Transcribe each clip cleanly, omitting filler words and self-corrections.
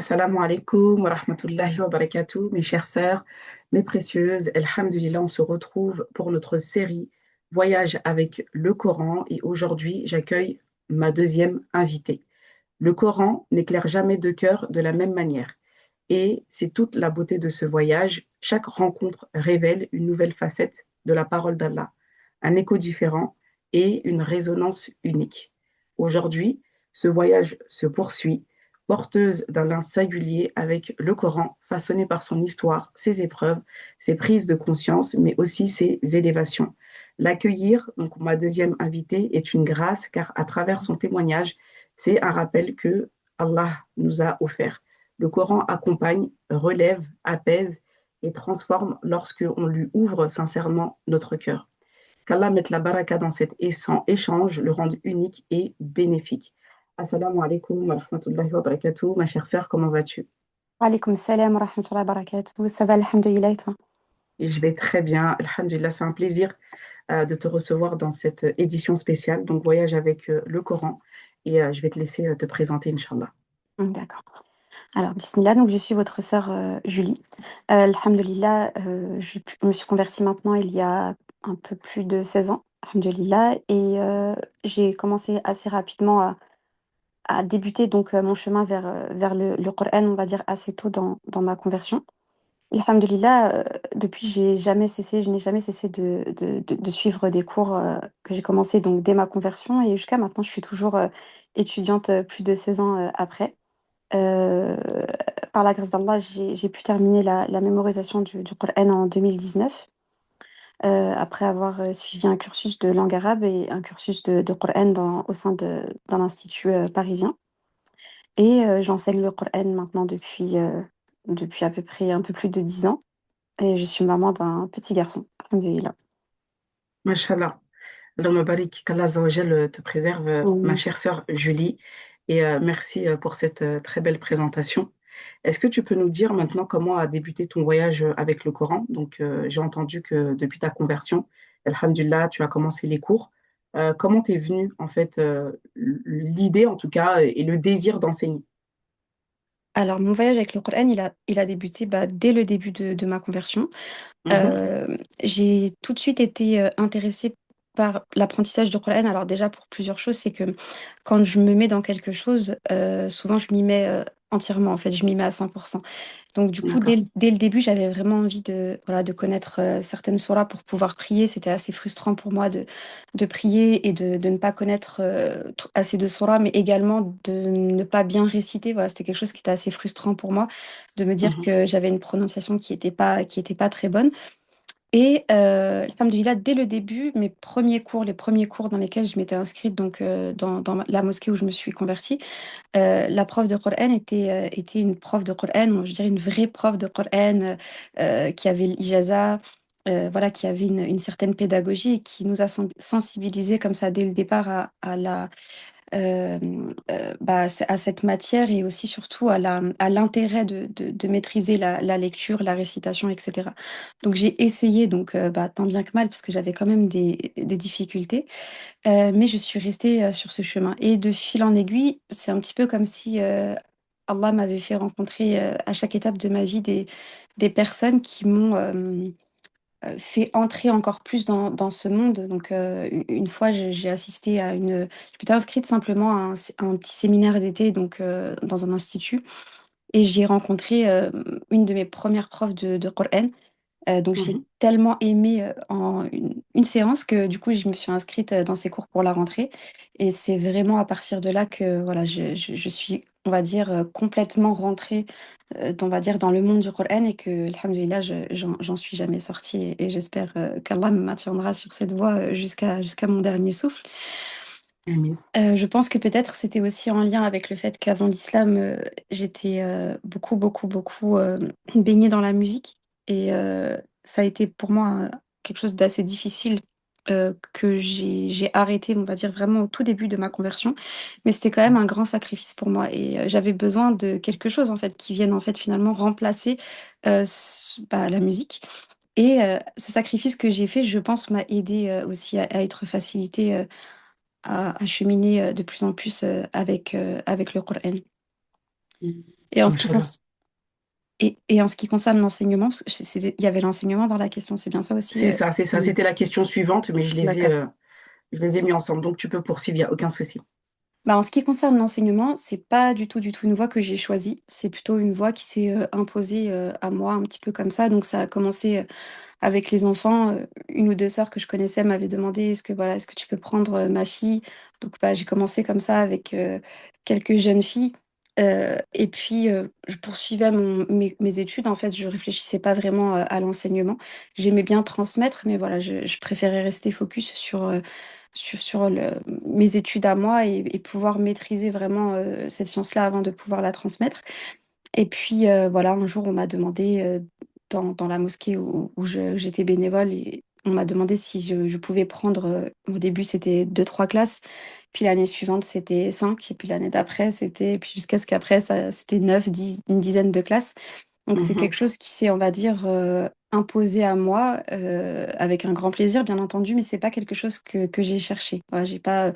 Assalamu alaikum wa rahmatullahi wa barakatuh, mes chères sœurs, mes précieuses. Alhamdulillah, on se retrouve pour notre série Voyage avec le Coran et aujourd'hui, j'accueille ma deuxième invitée. Le Coran n'éclaire jamais deux cœurs de la même manière et c'est toute la beauté de ce voyage. Chaque rencontre révèle une nouvelle facette de la parole d'Allah, un écho différent et une résonance unique. Aujourd'hui, ce voyage se poursuit porteuse d'un lien singulier avec le Coran, façonné par son histoire, ses épreuves, ses prises de conscience, mais aussi ses élévations. L'accueillir, donc ma deuxième invitée, est une grâce car à travers son témoignage, c'est un rappel que Allah nous a offert. Le Coran accompagne, relève, apaise et transforme lorsque on lui ouvre sincèrement notre cœur. Qu'Allah mette la baraka dans cet échange, le rende unique et bénéfique. Assalamu alaikum wa rahmatullahi wa barakatuh. Ma chère sœur, comment vas-tu? Alaykoum salam wa rahmatullahi wa barakatuh. Ça va, alhamdoulilah, et toi? Et je vais très bien. Alhamdulillah, c'est un plaisir de te recevoir dans cette édition spéciale, donc voyage avec le Coran. Et je vais te laisser te présenter, Inch'Allah. D'accord. Alors, bismillah, donc je suis votre sœur Julie. Alhamdoulilah, je me suis convertie maintenant il y a un peu plus de 16 ans, alhamdoulilah, et j'ai commencé assez rapidement à débuter donc mon chemin vers le Coran, on va dire assez tôt dans ma conversion. Alhamdoulilah, depuis, je n'ai jamais cessé de suivre des cours que j'ai commencé donc dès ma conversion et jusqu'à maintenant, je suis toujours étudiante plus de 16 ans après. Euh, Par la grâce d'Allah, j'ai pu terminer la mémorisation du Coran en 2019, après avoir suivi un cursus de langue arabe et un cursus de Coran au sein d'un institut parisien. Et j'enseigne le Coran maintenant depuis à peu près un peu plus de 10 ans. Et je suis maman d'un petit garçon. Alhamdoulilah. Mashallah. Allah barik, qu'Allah Azza wa Jal te préserve, ma Hum. chère sœur Julie. Et merci pour cette très belle présentation. Est-ce que tu peux nous dire maintenant comment a débuté ton voyage avec le Coran? Donc, j'ai entendu que depuis ta conversion, Alhamdulillah, tu as commencé les cours. Comment t'es venue, en fait, l'idée, en tout cas, et le désir d'enseigner? Alors, mon voyage avec le Coran, il a débuté dès le début de ma conversion. Mhm, J'ai tout de suite été intéressée par l'apprentissage du Coran. Alors déjà, pour plusieurs choses, c'est que quand je me mets dans quelque chose, souvent je m'y mets entièrement, en fait, je m'y mets à 100%. Donc du coup, d'accord. dès le début, j'avais vraiment envie voilà, de connaître certaines sourates pour pouvoir prier. C'était assez frustrant pour moi de prier et de ne pas connaître assez de sourates, mais également de ne pas bien réciter. Voilà, c'était quelque chose qui était assez frustrant pour moi, de me dire Mhm, que j'avais une prononciation qui était pas très bonne. Et alhamdoulilah, dès le début, les premiers cours dans lesquels je m'étais inscrite, donc dans la mosquée où je me suis convertie, la prof de Coran était une prof de Coran, je dirais une vraie prof de Coran, qui avait l'ijaza, voilà, qui avait une certaine pédagogie et qui nous a sensibilisés comme ça dès le départ euh, à cette matière et aussi surtout à l'intérêt de maîtriser la lecture, la récitation, etc. Donc j'ai essayé, donc tant bien que mal, parce que j'avais quand même des difficultés, mais je suis restée sur ce chemin. Et de fil en aiguille, c'est un petit peu comme si Allah m'avait fait rencontrer à chaque étape de ma vie des personnes qui m'ont fait entrer encore plus dans ce monde. Donc, une fois, j'ai assisté à une. Je m'étais inscrite simplement à un petit séminaire d'été, donc dans un institut, et j'y ai rencontré une de mes premières profs de Coran. Donc, je l'ai mhm. tellement aimée en une séance que du coup, je me suis inscrite dans ses cours pour la rentrée. Et c'est vraiment à partir de là que voilà, je suis, on va dire, complètement rentrée, on va dire, dans le monde du Coran et que, alhamdoulilah, j'en suis jamais sortie. Et j'espère qu'Allah me maintiendra sur cette voie jusqu'à mon dernier souffle. Amin. Je pense que peut-être c'était aussi en lien avec le fait qu'avant l'islam, j'étais beaucoup, beaucoup, beaucoup baignée dans la musique. Et ça a été pour moi quelque chose d'assez difficile que j'ai arrêté, on va dire, vraiment au tout début de ma conversion. Mais c'était quand même un grand sacrifice pour moi. Et j'avais besoin de quelque chose, en fait, qui vienne, en fait, finalement remplacer la musique. Et ce sacrifice que j'ai fait, je pense, m'a aidé aussi à être facilité à cheminer de plus en plus avec le Coran. Mhm. Et en ce qui Machallah. et en ce qui concerne l'enseignement, parce que il y avait l'enseignement dans la question, c'est bien ça aussi. C'est ça. Oui. C'était la question suivante, mais D'accord. je les ai mis ensemble. Donc, tu peux poursuivre, il n'y a aucun souci. Bah, en ce qui concerne l'enseignement, c'est pas du tout une voie que j'ai choisie. C'est plutôt une voie qui s'est imposée à moi un petit peu comme ça. Donc ça a commencé avec les enfants. Une ou deux sœurs que je connaissais m'avaient demandé est-ce que tu peux prendre ma fille? Donc bah, j'ai commencé comme ça avec quelques jeunes filles. Et puis je poursuivais mes études. En fait, je réfléchissais pas vraiment à l'enseignement. J'aimais bien transmettre, mais voilà, je préférais rester focus sur mes études à moi et pouvoir maîtriser vraiment cette science-là avant de pouvoir la transmettre. Et puis voilà, un jour, on m'a demandé dans la mosquée où j'étais bénévole, et on m'a demandé si je pouvais prendre. Au début, c'était deux, trois classes. Puis l'année suivante, c'était 5. Et puis l'année d'après, c'était. Puis jusqu'à ce qu'après, c'était 9, 10, une dizaine de classes. Donc c'est quelque Mhm. chose qui s'est, on va dire, imposé à moi, avec un grand plaisir, bien entendu, mais c'est pas quelque chose que j'ai cherché. Voilà, j'ai pas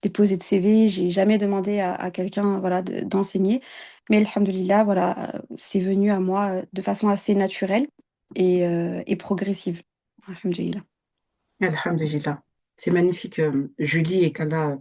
déposé de CV, j'ai jamais demandé à quelqu'un, voilà, d'enseigner. Mais alhamdoulilah, voilà, c'est venu à moi de façon assez naturelle et progressive. Alhamdoulilah. Alhamdulillah. C'est magnifique, Julie, et qu'Allah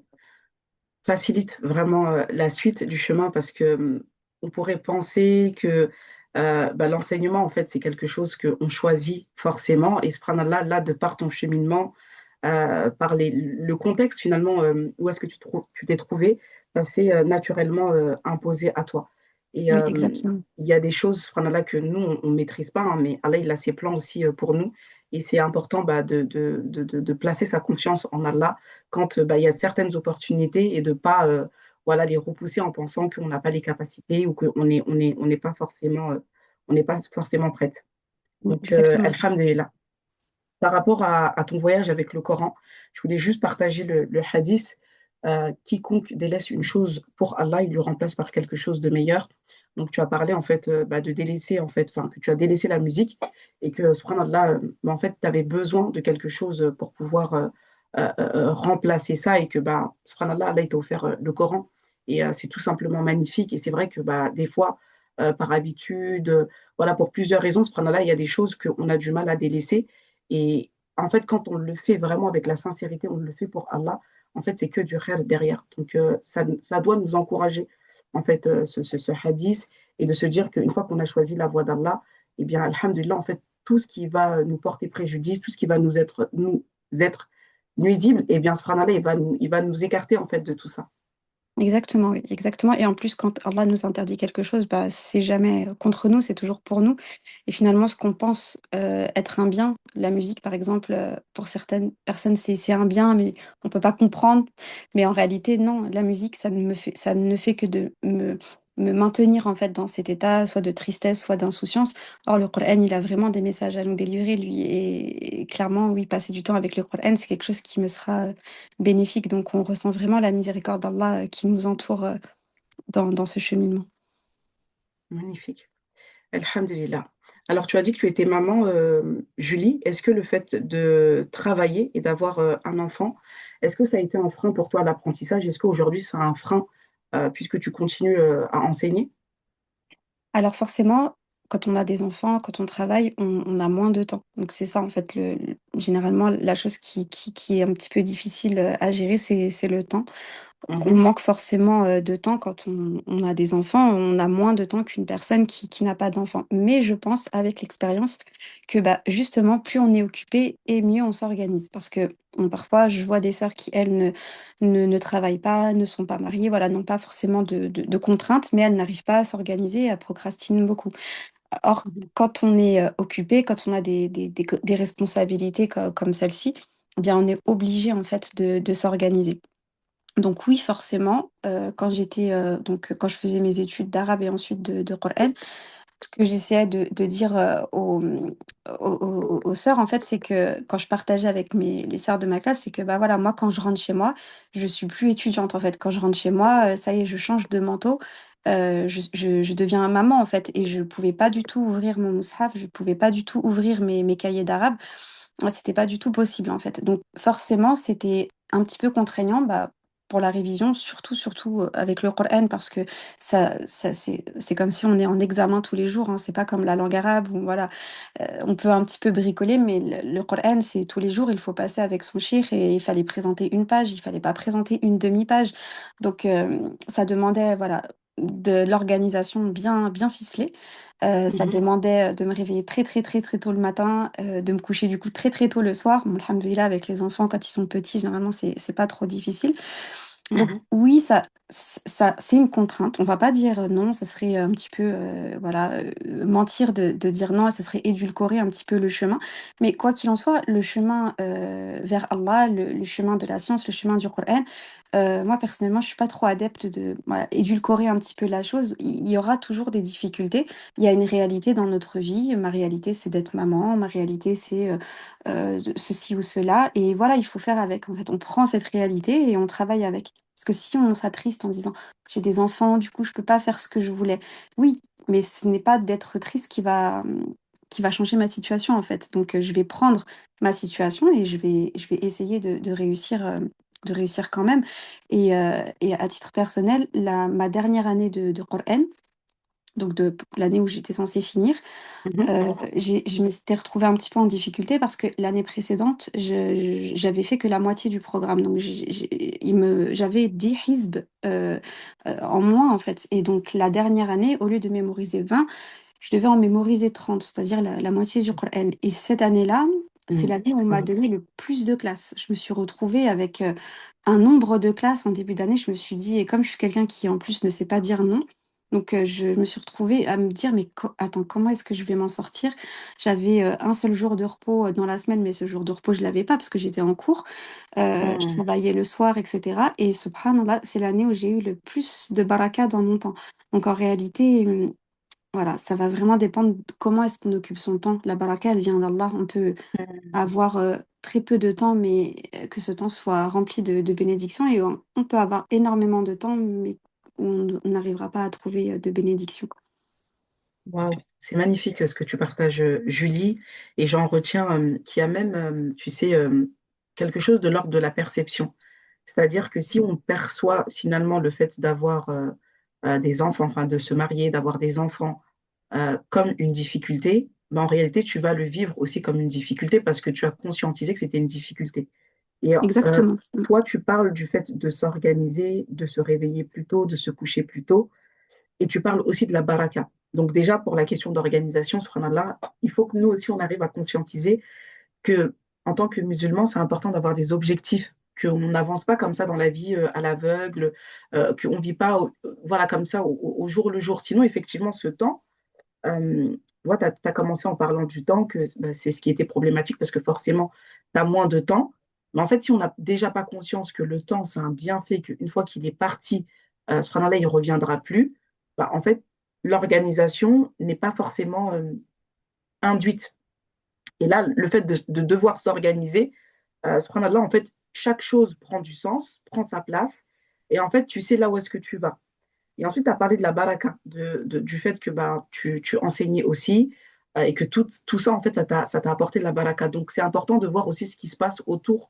facilite vraiment la suite du chemin parce que on pourrait penser que bah, l'enseignement, en fait, c'est quelque chose qu'on choisit forcément. Et subhanallah, là, de par ton cheminement, par le contexte finalement, où est-ce que tu t'es trouvé, ça s'est naturellement imposé à toi. Et Oui, exactement. il y a des choses, subhanallah, que nous, on ne maîtrise pas, hein, mais Allah, il a ses plans aussi pour nous. Et c'est important bah, de placer sa confiance en Allah quand bah, il y a certaines opportunités et de ne pas voilà, les repousser en pensant qu'on n'a pas les capacités ou on n'est pas on n'est pas forcément prête. Oui, Donc, exactement. alhamdulillah. Par rapport à ton voyage avec le Coran, je voulais juste partager le hadith. Quiconque délaisse une chose pour Allah, il lui remplace par quelque chose de meilleur. Donc, tu as parlé en fait bah, de délaisser, en fait, enfin, que tu as délaissé la musique et que, subhanallah, bah, en fait, tu avais besoin de quelque chose pour pouvoir remplacer ça et que, bah, subhanallah, Allah, il t'a offert le Coran. Et c'est tout simplement magnifique. Et c'est vrai que bah, des fois, par habitude, voilà, pour plusieurs raisons, subhanallah, il y a des choses qu'on a du mal à délaisser. Et en fait, quand on le fait vraiment avec la sincérité, on le fait pour Allah, en fait, c'est que du khair derrière. Donc, ça doit nous encourager, en fait, ce hadith, et de se dire qu'une fois qu'on a choisi la voie d'Allah, eh bien, alhamdulillah, en fait, tout ce qui va nous porter préjudice, tout ce qui va nous être nuisible, eh bien, subhanallah, il va nous écarter, en fait, de tout ça. Exactement, oui, exactement. Et en plus, quand Allah nous interdit quelque chose, bah, c'est jamais contre nous, c'est toujours pour nous. Et finalement, ce qu'on pense être un bien, la musique, par exemple, pour certaines personnes, c'est un bien, mais on peut pas comprendre. Mais en réalité, non, la musique, ça ne fait que de me maintenir en fait dans cet état, soit de tristesse, soit d'insouciance. Or, le Coran, il a vraiment des messages à nous délivrer, lui. Et clairement, oui, passer du temps avec le Coran, c'est quelque chose qui me sera bénéfique. Donc, on ressent vraiment la miséricorde d'Allah qui nous entoure dans ce cheminement. Magnifique. Alhamdulillah. Alors, tu as dit que tu étais maman, Julie. Est-ce que le fait de travailler et d'avoir un enfant, est-ce que ça a été un frein pour toi à l'apprentissage? Est-ce qu'aujourd'hui, c'est un frein puisque tu continues à enseigner? Alors forcément, quand on a des enfants, quand on travaille, on a moins de temps. Donc c'est ça en fait, généralement la chose qui est un petit peu difficile à gérer, c'est le temps. On Mhm, manque forcément de temps quand on a des enfants, on a moins de temps qu'une personne qui n'a pas d'enfant. Mais je pense, avec l'expérience, que bah, justement, plus on est occupé et mieux on s'organise. Parce que parfois, je vois des sœurs qui, elles, ne travaillent pas, ne sont pas mariées, voilà, n'ont pas forcément de contraintes, mais elles n'arrivent pas à s'organiser, elles procrastinent beaucoup. Or, mhm. quand on est occupé, quand on a des responsabilités comme celle-ci, eh bien, on est obligé en fait de s'organiser. Donc oui, forcément, quand je faisais mes études d'arabe et ensuite de Coran, ce que j'essayais de dire, aux sœurs, en fait, c'est que quand je partageais avec les sœurs de ma classe, c'est que, bah, voilà, moi, quand je rentre chez moi, je suis plus étudiante, en fait. Quand je rentre chez moi, ça y est, je change de manteau, je deviens maman, en fait, et je pouvais pas du tout ouvrir mon mushaf, je pouvais pas du tout ouvrir mes cahiers d'arabe. C'était pas du tout possible, en fait. Donc forcément, c'était un petit peu contraignant, bah, pour la révision, surtout avec le Coran, parce que c'est comme si on est en examen tous les jours, hein. C'est pas comme la langue arabe où voilà, on peut un petit peu bricoler, mais le Coran, c'est tous les jours, il faut passer avec son cheikh et il fallait présenter une page, il fallait pas présenter une demi-page. Donc, ça demandait, voilà, de l'organisation bien ficelée. Ça Mhm. demandait de me réveiller très tôt le matin, de me coucher du coup très tôt le soir. Bon, alhamdoulilah, avec les enfants, quand ils sont petits, généralement, c'est pas trop difficile. Donc Mhm. oui, c'est une contrainte. On va pas dire non, ça serait un petit peu voilà, mentir de dire non, et ça serait édulcorer un petit peu le chemin. Mais quoi qu'il en soit, le chemin vers Allah, le chemin de la science, le chemin du Coran, moi personnellement, je suis pas trop adepte de voilà, édulcorer un petit peu la chose. Il y aura toujours des difficultés. Il y a une réalité dans notre vie. Ma réalité, c'est d'être maman. Ma réalité, c'est ceci ou cela. Et voilà, il faut faire avec. En fait, on prend cette réalité et on travaille avec. Parce que si on s'attriste en disant j'ai des enfants, du coup je peux pas faire ce que je voulais. Oui, mais ce n'est pas d'être triste qui va changer ma situation en fait. Donc je vais prendre ma situation et je vais essayer de réussir quand même. Et à titre personnel, ma dernière année de Coran, donc de l'année où j'étais censée finir, Mhm. je m'étais retrouvée un petit peu en difficulté parce que l'année précédente, j'avais fait que la moitié du programme. Donc, j'avais 10 hizb en moins, en fait. Et donc, la dernière année, au lieu de mémoriser 20, je devais en mémoriser 30, c'est-à-dire la moitié du Coran. Et cette année-là, c'est Mhm. l'année où on m'a Mhm. donné le plus de classes. Je me suis retrouvée avec un nombre de classes en début d'année. Je me suis dit, et comme je suis quelqu'un qui en plus ne sait pas dire non, donc je me suis retrouvée à me dire, mais attends, comment est-ce que je vais m'en sortir? J'avais un seul jour de repos dans la semaine, mais ce jour de repos, je l'avais pas parce que j'étais en cours. Je Mhm. travaillais le soir, etc. Et subhanallah, c'est l'année où j'ai eu le plus de baraka dans mon temps. Donc en réalité, voilà, ça va vraiment dépendre de comment est-ce qu'on occupe son temps. La baraka, elle vient d'Allah. On peut avoir très peu de temps, mais que ce temps soit rempli de bénédictions. Et on peut avoir énormément de temps, mais on n'arrivera pas à trouver de bénédictions. Waouh, c'est magnifique ce que tu partages, Julie, et j'en retiens qu'il y a même, tu sais, quelque chose de l'ordre de la perception. C'est-à-dire que si on perçoit finalement le fait d'avoir des enfants, enfin de se marier, d'avoir des enfants comme une difficulté, ben, en réalité, tu vas le vivre aussi comme une difficulté parce que tu as conscientisé que c'était une difficulté. Et Exactement. toi, tu parles du fait de s'organiser, de se réveiller plus tôt, de se coucher plus tôt. Et tu parles aussi de la baraka. Donc déjà, pour la question d'organisation, subhanallah, il faut que nous aussi, on arrive à conscientiser que en tant que musulman, c'est important d'avoir des objectifs, qu'on n'avance pas comme ça dans la vie à l'aveugle, qu'on ne vit pas voilà, comme ça au jour le jour. Sinon, effectivement, ce temps, tu vois, tu as commencé en parlant du temps, que bah, c'est ce qui était problématique parce que forcément, tu as moins de temps. Mais en fait, si on n'a déjà pas conscience que le temps, c'est un bienfait, qu'une fois qu'il est parti, subhanallah, il ne reviendra plus, bah, en fait, l'organisation n'est pas forcément induite. Et là, le fait de devoir s'organiser, subhanallah, en fait, chaque chose prend du sens, prend sa place, et en fait, tu sais là où est-ce que tu vas. Et ensuite, tu as parlé de la baraka, du fait que bah, tu enseignais aussi, et que tout ça, en fait, ça t'a apporté de la baraka. Donc, c'est important de voir aussi ce qui se passe autour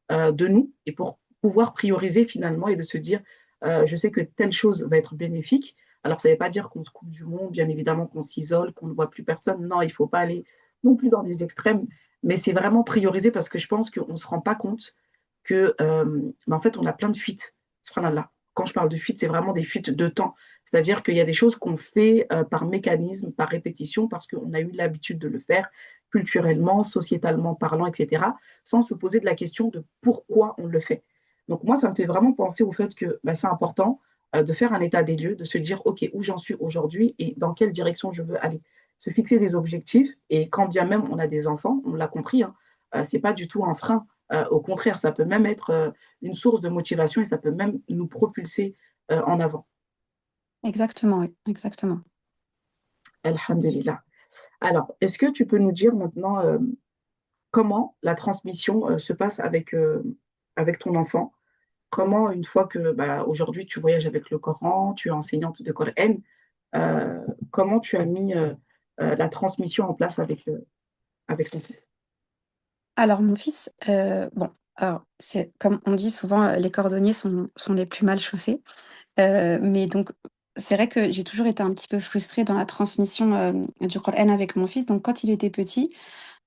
de nous, et pour pouvoir prioriser finalement et de se dire, je sais que telle chose va être bénéfique. Alors, ça ne veut pas dire qu'on se coupe du monde, bien évidemment, qu'on s'isole, qu'on ne voit plus personne. Non, il ne faut pas aller non plus dans des extrêmes, mais c'est vraiment prioriser parce que je pense qu'on ne se rend pas compte que, en fait, on a plein de fuites. Subhanallah. Quand je parle de fuites, c'est vraiment des fuites de temps. C'est-à-dire qu'il y a des choses qu'on fait par mécanisme, par répétition, parce qu'on a eu l'habitude de le faire culturellement, sociétalement parlant, etc., sans se poser de la question de pourquoi on le fait. Donc moi, ça me fait vraiment penser au fait que bah, c'est important de faire un état des lieux, de se dire, OK, où j'en suis aujourd'hui et dans quelle direction je veux aller. Se fixer des objectifs, et quand bien même on a des enfants, on l'a compris, hein, c'est pas du tout un frein. Au contraire, ça peut même être une source de motivation et ça peut même nous propulser en avant. Exactement, oui, exactement. Alhamdulillah. Alors, est-ce que tu peux nous dire maintenant comment la transmission se passe avec ton enfant? Comment, une fois que bah, aujourd'hui tu voyages avec le Coran, tu es enseignante de Coran, comment tu as mis la transmission en place avec ton fils? Alors, mon fils, bon. Alors, c'est comme on dit souvent, les cordonniers sont les plus mal chaussés. Mais donc, c'est vrai que j'ai toujours été un petit peu frustrée dans la transmission, du Coran avec mon fils. Donc quand il était petit,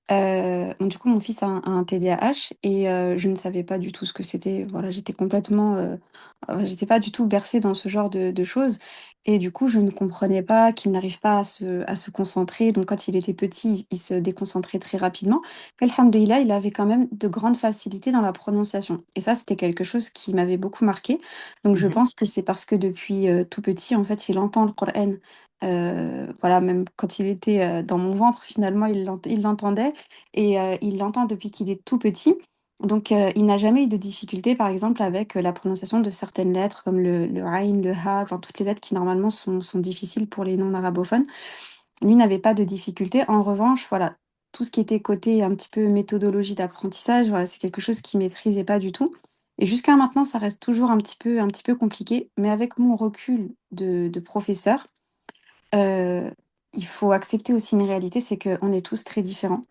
donc du coup, mon fils a un TDAH et je ne savais pas du tout ce que c'était. Voilà, j'étais complètement, j'étais pas du tout bercée dans ce genre de choses et du coup, je ne comprenais pas qu'il n'arrive pas à se concentrer. Donc quand il était petit, il se déconcentrait très rapidement. Mais alhamdoulilah, il avait quand même de grandes facilités dans la prononciation et ça, c'était quelque chose qui m'avait beaucoup marquée. Donc je Mhm, pense que c'est parce que depuis, tout petit, en fait, il entend le Coran, voilà, même quand il était, dans mon ventre, finalement, il l'entendait et il l'entend depuis qu'il est tout petit. Donc, il n'a jamais eu de difficulté, par exemple, avec la prononciation de certaines lettres, comme le aïn, le ha, enfin toutes les lettres qui normalement sont difficiles pour les non-arabophones. Lui n'avait pas de difficulté. En revanche, voilà, tout ce qui était côté un petit peu méthodologie d'apprentissage, voilà, c'est quelque chose qu'il maîtrisait pas du tout. Et jusqu'à maintenant, ça reste toujours un petit peu compliqué. Mais avec mon recul de professeur, euh, il faut accepter aussi une réalité, c'est qu'on est tous très différents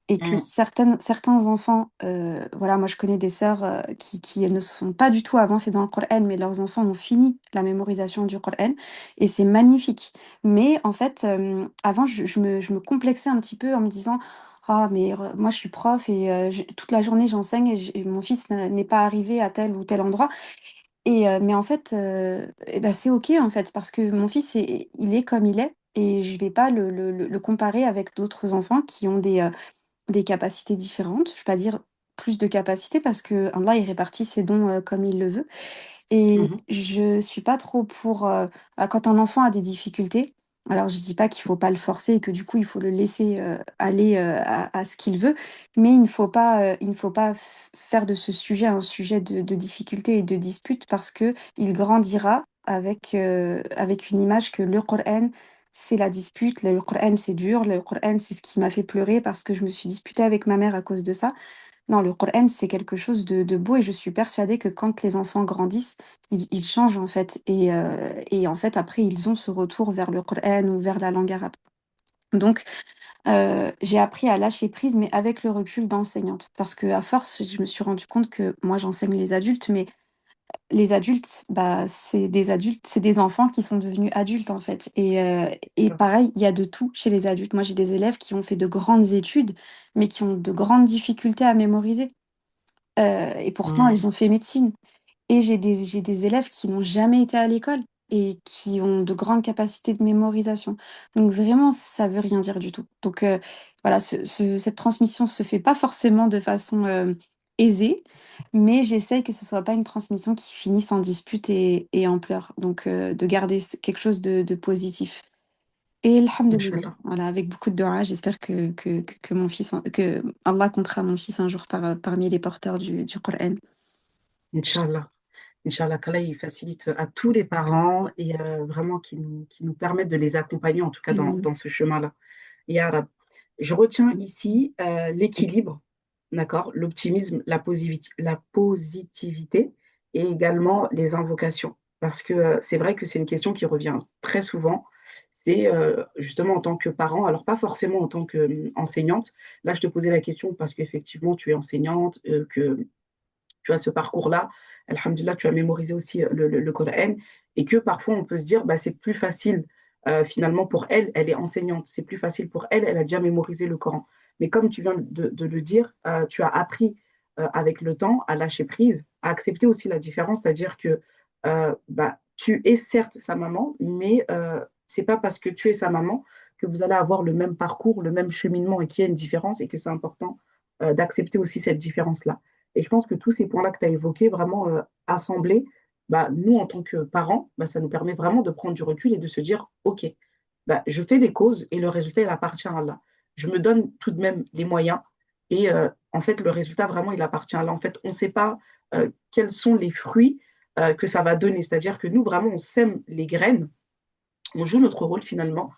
et que mhm, certains enfants, voilà, moi je connais des sœurs qui ne sont pas du tout avancées dans le Coran, mais leurs enfants ont fini la mémorisation du Coran et c'est magnifique. Mais en fait, avant, je me complexais un petit peu en me disant, ah, mais moi je suis prof et toute la journée j'enseigne et mon fils n'est pas arrivé à tel ou tel endroit. Et mais en fait, et bah, c'est OK, en fait, parce que mon fils, il est comme il est et je vais pas le comparer avec d'autres enfants qui ont des capacités différentes. Je vais pas dire plus de capacités parce qu'Allah, il répartit ses dons, comme il le veut. Et mhm, je suis pas trop pour, bah, quand un enfant a des difficultés, alors je dis pas qu'il faut pas le forcer et que du coup il faut le laisser, aller, à ce qu'il veut, mais il ne faut pas faire de ce sujet un sujet de difficulté et de dispute parce que il grandira avec une image que le Coran, c'est la dispute, le Coran, c'est dur, le Coran, c'est ce qui m'a fait pleurer parce que je me suis disputée avec ma mère à cause de ça. Non, le Coran, c'est quelque chose de beau et je suis persuadée que quand les enfants grandissent, ils changent en fait. Et en fait, après, ils ont ce retour vers le Coran ou vers la langue arabe. Donc, j'ai appris à lâcher prise, mais avec le recul d'enseignante. Parce que à force, je me suis rendu compte que moi, j'enseigne les adultes, mais les adultes, bah, c'est des enfants qui sont devenus adultes en fait. Et tout à fait. pareil, il y a de tout chez les adultes. Moi, j'ai des élèves qui ont fait de grandes études, mais qui ont de grandes difficultés à mémoriser. Et pourtant, Mhm, ils ont fait médecine. Et j'ai des élèves qui n'ont jamais été à l'école et qui ont de grandes capacités de mémorisation. Donc vraiment, ça veut rien dire du tout. Donc voilà, cette transmission se fait pas forcément de façon aisée, mais j'essaye que ce soit pas une transmission qui finisse en dispute et en pleurs. Donc de garder quelque chose de positif. Et alhamdoulilah, Inch'Allah. voilà, avec beaucoup de dua, j'espère que mon fils, que Allah comptera mon fils un jour parmi les porteurs du Coran. Inch'Allah. Inch'Allah, qu'Allah il facilite à tous les parents et vraiment qui nous permettent de les accompagner, en tout cas Amen. dans ce chemin-là. Et arabe. Je retiens ici l'équilibre, d'accord, l'optimisme, la positivité et également les invocations. Parce que c'est vrai que c'est une question qui revient très souvent. C'est justement en tant que parent, alors pas forcément en tant qu'enseignante. Là, je te posais la question parce qu'effectivement, tu es enseignante, que tu as ce parcours-là. Alhamdulillah, tu as mémorisé aussi le Coran et que parfois on peut se dire, bah, c'est plus facile finalement pour elle, elle est enseignante, c'est plus facile pour elle, elle a déjà mémorisé le Coran. Mais comme tu viens de le dire, tu as appris avec le temps à lâcher prise, à accepter aussi la différence, c'est-à-dire que bah, tu es certes sa maman, mais c'est pas parce que tu es sa maman que vous allez avoir le même parcours, le même cheminement et qu'il y a une différence et que c'est important d'accepter aussi cette différence-là. Et je pense que tous ces points-là que tu as évoqués, vraiment assemblés, bah, nous, en tant que parents, bah, ça nous permet vraiment de prendre du recul et de se dire, OK, bah, je fais des causes et le résultat, il appartient à Allah. Je me donne tout de même les moyens et en fait, le résultat, vraiment, il appartient à Allah. En fait, on ne sait pas quels sont les fruits que ça va donner. C'est-à-dire que nous, vraiment, on sème les graines, on joue notre rôle finalement.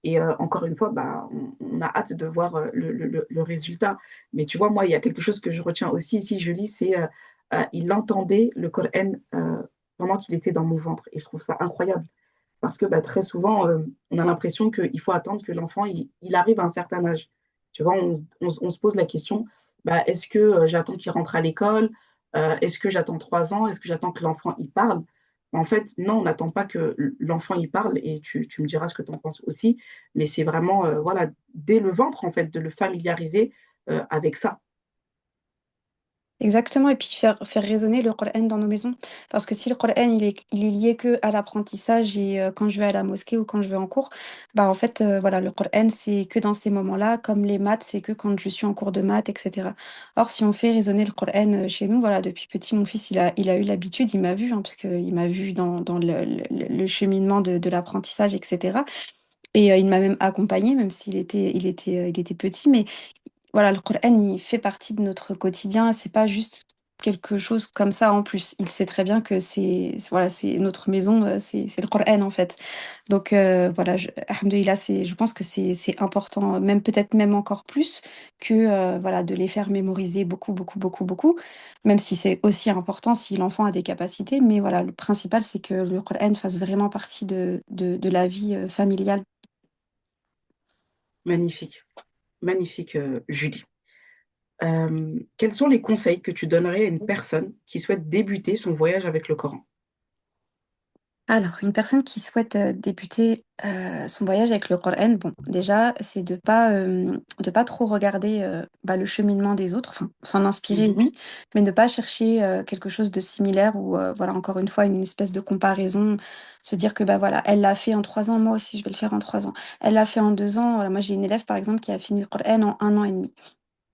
Et encore une fois, bah, on a hâte de voir le résultat. Mais tu vois, moi, il y a quelque chose que je retiens aussi ici, je lis, c'est il entendait le Coran pendant qu'il était dans mon ventre. Et je trouve ça incroyable. Parce que bah, très souvent, on a l'impression qu'il faut attendre que l'enfant il arrive à un certain âge. Tu vois, on se pose la question, bah, est-ce que j'attends qu'il rentre à l'école? Est-ce que j'attends 3 ans? Est-ce que j'attends que l'enfant y parle? En fait, non, on n'attend pas que l'enfant y parle et tu me diras ce que tu en penses aussi, mais c'est vraiment, voilà, dès le ventre, en fait, de le familiariser avec ça. Exactement et puis faire résonner le Coran dans nos maisons. Parce que si le Coran il est lié que à l'apprentissage et quand je vais à la mosquée ou quand je vais en cours, bah, en fait, voilà, le Coran c'est que dans ces moments-là, comme les maths, c'est que quand je suis en cours de maths et cetera. Or si on fait résonner le Coran, chez nous, voilà, depuis petit, mon fils, il a eu l'habitude, il m'a vu, hein, parce qu'il m'a vu dans le cheminement de l'apprentissage et cetera et il m'a même accompagné même s'il était petit, mais voilà, le Coran, il fait partie de notre quotidien, c'est pas juste quelque chose comme ça en plus. Il sait très bien que voilà, c'est notre maison, c'est le Coran en fait. Donc voilà, alhamdoulilah, je pense que c'est important, même peut-être même encore plus que voilà, de les faire mémoriser beaucoup, beaucoup, beaucoup, beaucoup, même si c'est aussi important si l'enfant a des capacités. Mais voilà, le principal, c'est que le Coran fasse vraiment partie de la vie familiale. Magnifique, magnifique, Julie. Quels sont les conseils que tu donnerais à une personne qui souhaite débuter son voyage avec le Coran? Alors, une personne qui souhaite débuter son voyage avec le Coran, bon, déjà, c'est de pas trop regarder bah, le cheminement des autres, enfin, s'en inspirer, Mmh. oui, mais ne pas chercher quelque chose de similaire ou, voilà, encore une fois, une espèce de comparaison, se dire que, bah voilà, elle l'a fait en 3 ans, moi aussi, je vais le faire en 3 ans. Elle l'a fait en 2 ans, voilà, moi j'ai une élève, par exemple, qui a fini le Coran en 1 an et demi.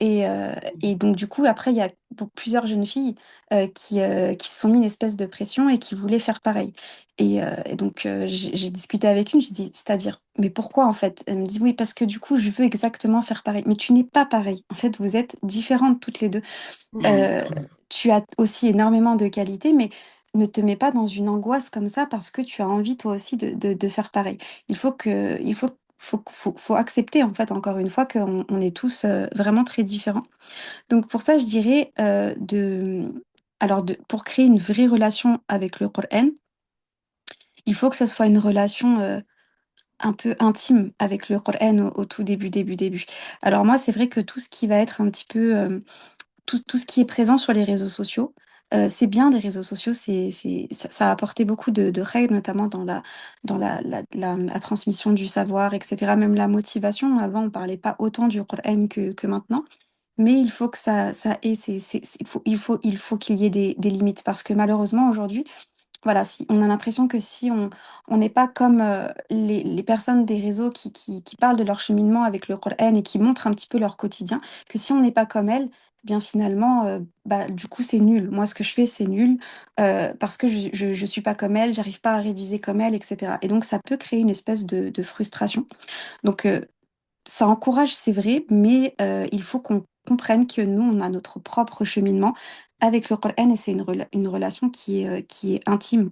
Et donc du coup, après, il y a plusieurs jeunes filles, qui se sont mis une espèce de pression et qui voulaient faire pareil. Et donc j'ai discuté avec une, j'ai dit: «C'est-à-dire? Mais pourquoi en fait?» Elle me dit: «Oui, parce que du coup, je veux exactement faire pareil». Mais tu n'es pas pareil. En fait, vous êtes différentes toutes les 2. Mmh. Heu, Tu as aussi énormément de qualités, mais ne te mets pas dans une angoisse comme ça parce que tu as envie toi aussi de faire pareil. Il faut accepter en fait, encore une fois, qu'on est tous, vraiment très différents. Donc pour ça, je dirais, pour créer une vraie relation avec le Coran, il faut que ça soit une relation, un peu intime avec le Coran au tout début, début, début. Alors moi, c'est vrai que tout ce qui va être un petit peu, tout ce qui est présent sur les réseaux sociaux, c'est bien les réseaux sociaux, ça a apporté beaucoup de règles, notamment dans la transmission du savoir et cetera, même la motivation. Avant, on parlait pas autant du Coran que maintenant. Mais il faut que ça ait il faut qu'il y ait des limites parce que malheureusement aujourd'hui, voilà, si on a l'impression que si on n'est pas comme, les personnes des réseaux qui parlent de leur cheminement avec le Coran et qui montrent un petit peu leur quotidien, que si on n'est pas comme elles, eh bien finalement, bah, du coup c'est nul. Moi ce que je fais c'est nul, parce que je suis pas comme elles, j'arrive pas à réviser comme elles et cetera et donc ça peut créer une espèce de frustration. Donc ça encourage, c'est vrai, mais il faut qu'on comprenne que nous, on a notre propre cheminement avec le Coran et c'est une relation qui est intime.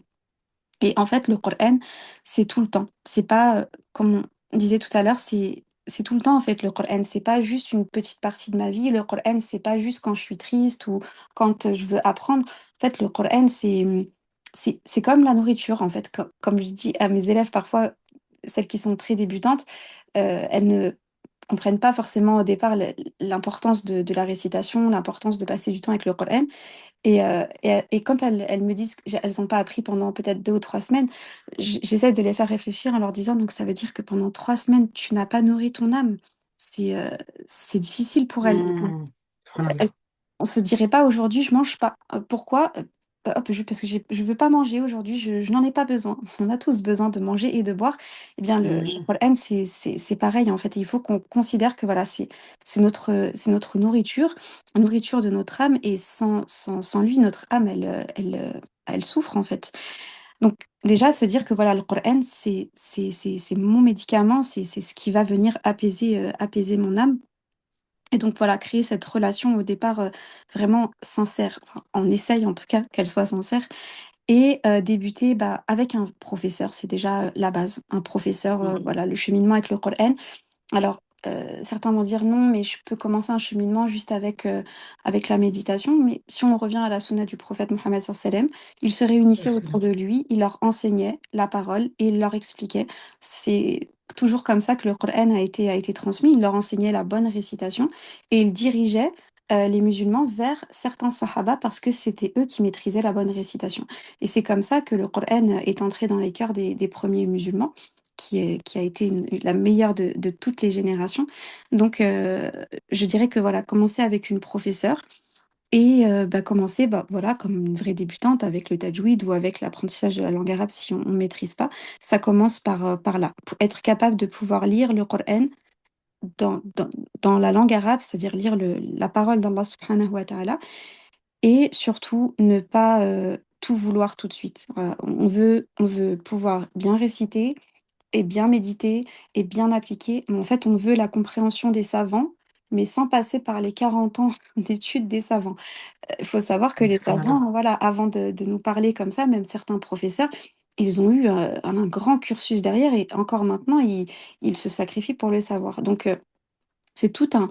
Et en fait, le Coran, c'est tout le temps. C'est pas, comme on disait tout à l'heure, c'est tout le temps en fait le Coran. C'est pas juste une petite partie de ma vie. Le Coran, c'est pas juste quand je suis triste ou quand je veux apprendre. En fait, le Coran, c'est comme la nourriture en fait. Comme je dis à mes élèves parfois, celles qui sont très débutantes, elles ne comprennent pas forcément au départ l'importance de la récitation, l'importance de passer du temps avec le Coran. Et quand elles me disent qu'elles ont pas appris pendant peut-être 2 ou 3 semaines, j'essaie de les faire réfléchir en leur disant: «Donc ça veut dire que pendant 3 semaines, tu n'as pas nourri ton âme?» C'est, difficile pour elles. Mmh. Elles Subhanallah. On se dirait pas: «Aujourd'hui, je mange pas». Pourquoi? Hop, parce que je veux pas manger aujourd'hui, je n'en ai pas besoin. On a tous besoin de manger et de boire. Eh bien, le Mmh. Coran, c'est pareil, en fait. Il faut qu'on considère que, voilà, c'est notre nourriture de notre âme et sans lui, notre âme, elle souffre, en fait. Donc déjà, se dire que, voilà, le Coran, c'est mon médicament, c'est ce qui va venir apaiser mon âme et donc voilà, créer cette relation au départ, vraiment sincère. Enfin, on essaye en tout cas qu'elle soit sincère et débuter, bah, avec un professeur, c'est déjà, la base. Un professeur, Mmh. voilà, le cheminement avec le Coran. Alors, certains vont dire: «Non, mais je peux commencer un cheminement juste avec la méditation», mais si on revient à la sunna du prophète Mohammed sallam, il se réunissait autour de lui, il leur enseignait la parole et il leur expliquait. C'est toujours comme ça que le Coran a été transmis. Il leur enseignait la bonne récitation et il dirigeait, les musulmans vers certains sahaba parce que c'était eux qui maîtrisaient la bonne récitation. Et c'est comme ça que le Coran est entré dans les cœurs des premiers musulmans, qui a été la meilleure de toutes les générations. Donc, je dirais que voilà, commencer avec une professeure et bah, commencer bah, voilà, comme une vraie débutante avec le tajwid ou avec l'apprentissage de la langue arabe si on ne maîtrise pas. Ça commence par là, pour être capable de pouvoir lire le Coran dans, dans, dans la langue arabe, c'est-à-dire lire la parole d'Allah subhanahu wa ta'ala, et surtout ne pas tout vouloir tout de suite. Voilà. On veut pouvoir bien réciter et bien méditer et bien appliquer, mais en fait, on veut la compréhension des savants, mais sans passer par les 40 ans d'études des savants. Il faut savoir que les Subhanallah. savants, voilà, avant de nous parler comme ça, même certains professeurs, ils ont eu un grand cursus derrière et encore maintenant, ils se sacrifient pour le savoir. Donc, c'est tout un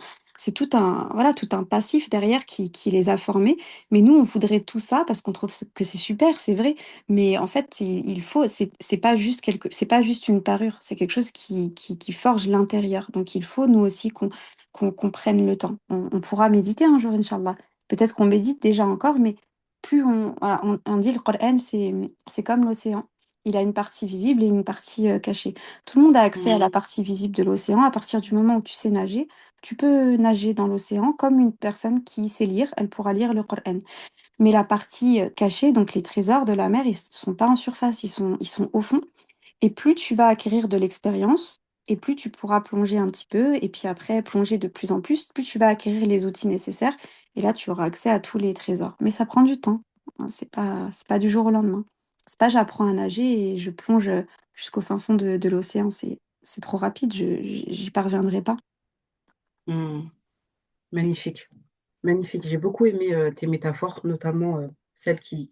voilà, tout un passif derrière qui les a formés. Mais nous, on voudrait tout ça parce qu'on trouve que c'est super, c'est vrai. Mais en fait, il faut c'est pas juste c'est pas juste une parure, c'est quelque chose qui forge l'intérieur. Donc il faut nous aussi qu'on prenne le temps. On pourra méditer un jour, Inch'Allah. Peut-être qu'on médite déjà encore, mais plus voilà, on dit le Coran, c'est comme l'océan. Il a une partie visible et une partie cachée. Tout le monde a accès à la partie visible de l'océan. À partir du moment où tu sais nager, tu peux nager dans l'océan comme une personne qui sait lire, elle pourra lire le Coran. Mais la partie cachée, donc les trésors de la mer, ils ne sont pas en surface, ils sont au fond. Et plus tu vas acquérir de l'expérience, et plus tu pourras plonger un petit peu, et puis après plonger de plus tu vas acquérir les outils nécessaires, et là tu auras accès à tous les trésors. Mais ça prend du temps, hein, c'est pas du jour au lendemain. C'est pas j'apprends à nager et je plonge jusqu'au fin fond de l'océan, c'est trop rapide, j'y parviendrai pas. Hmm. Magnifique. Magnifique. J'ai beaucoup aimé tes métaphores, notamment celle qui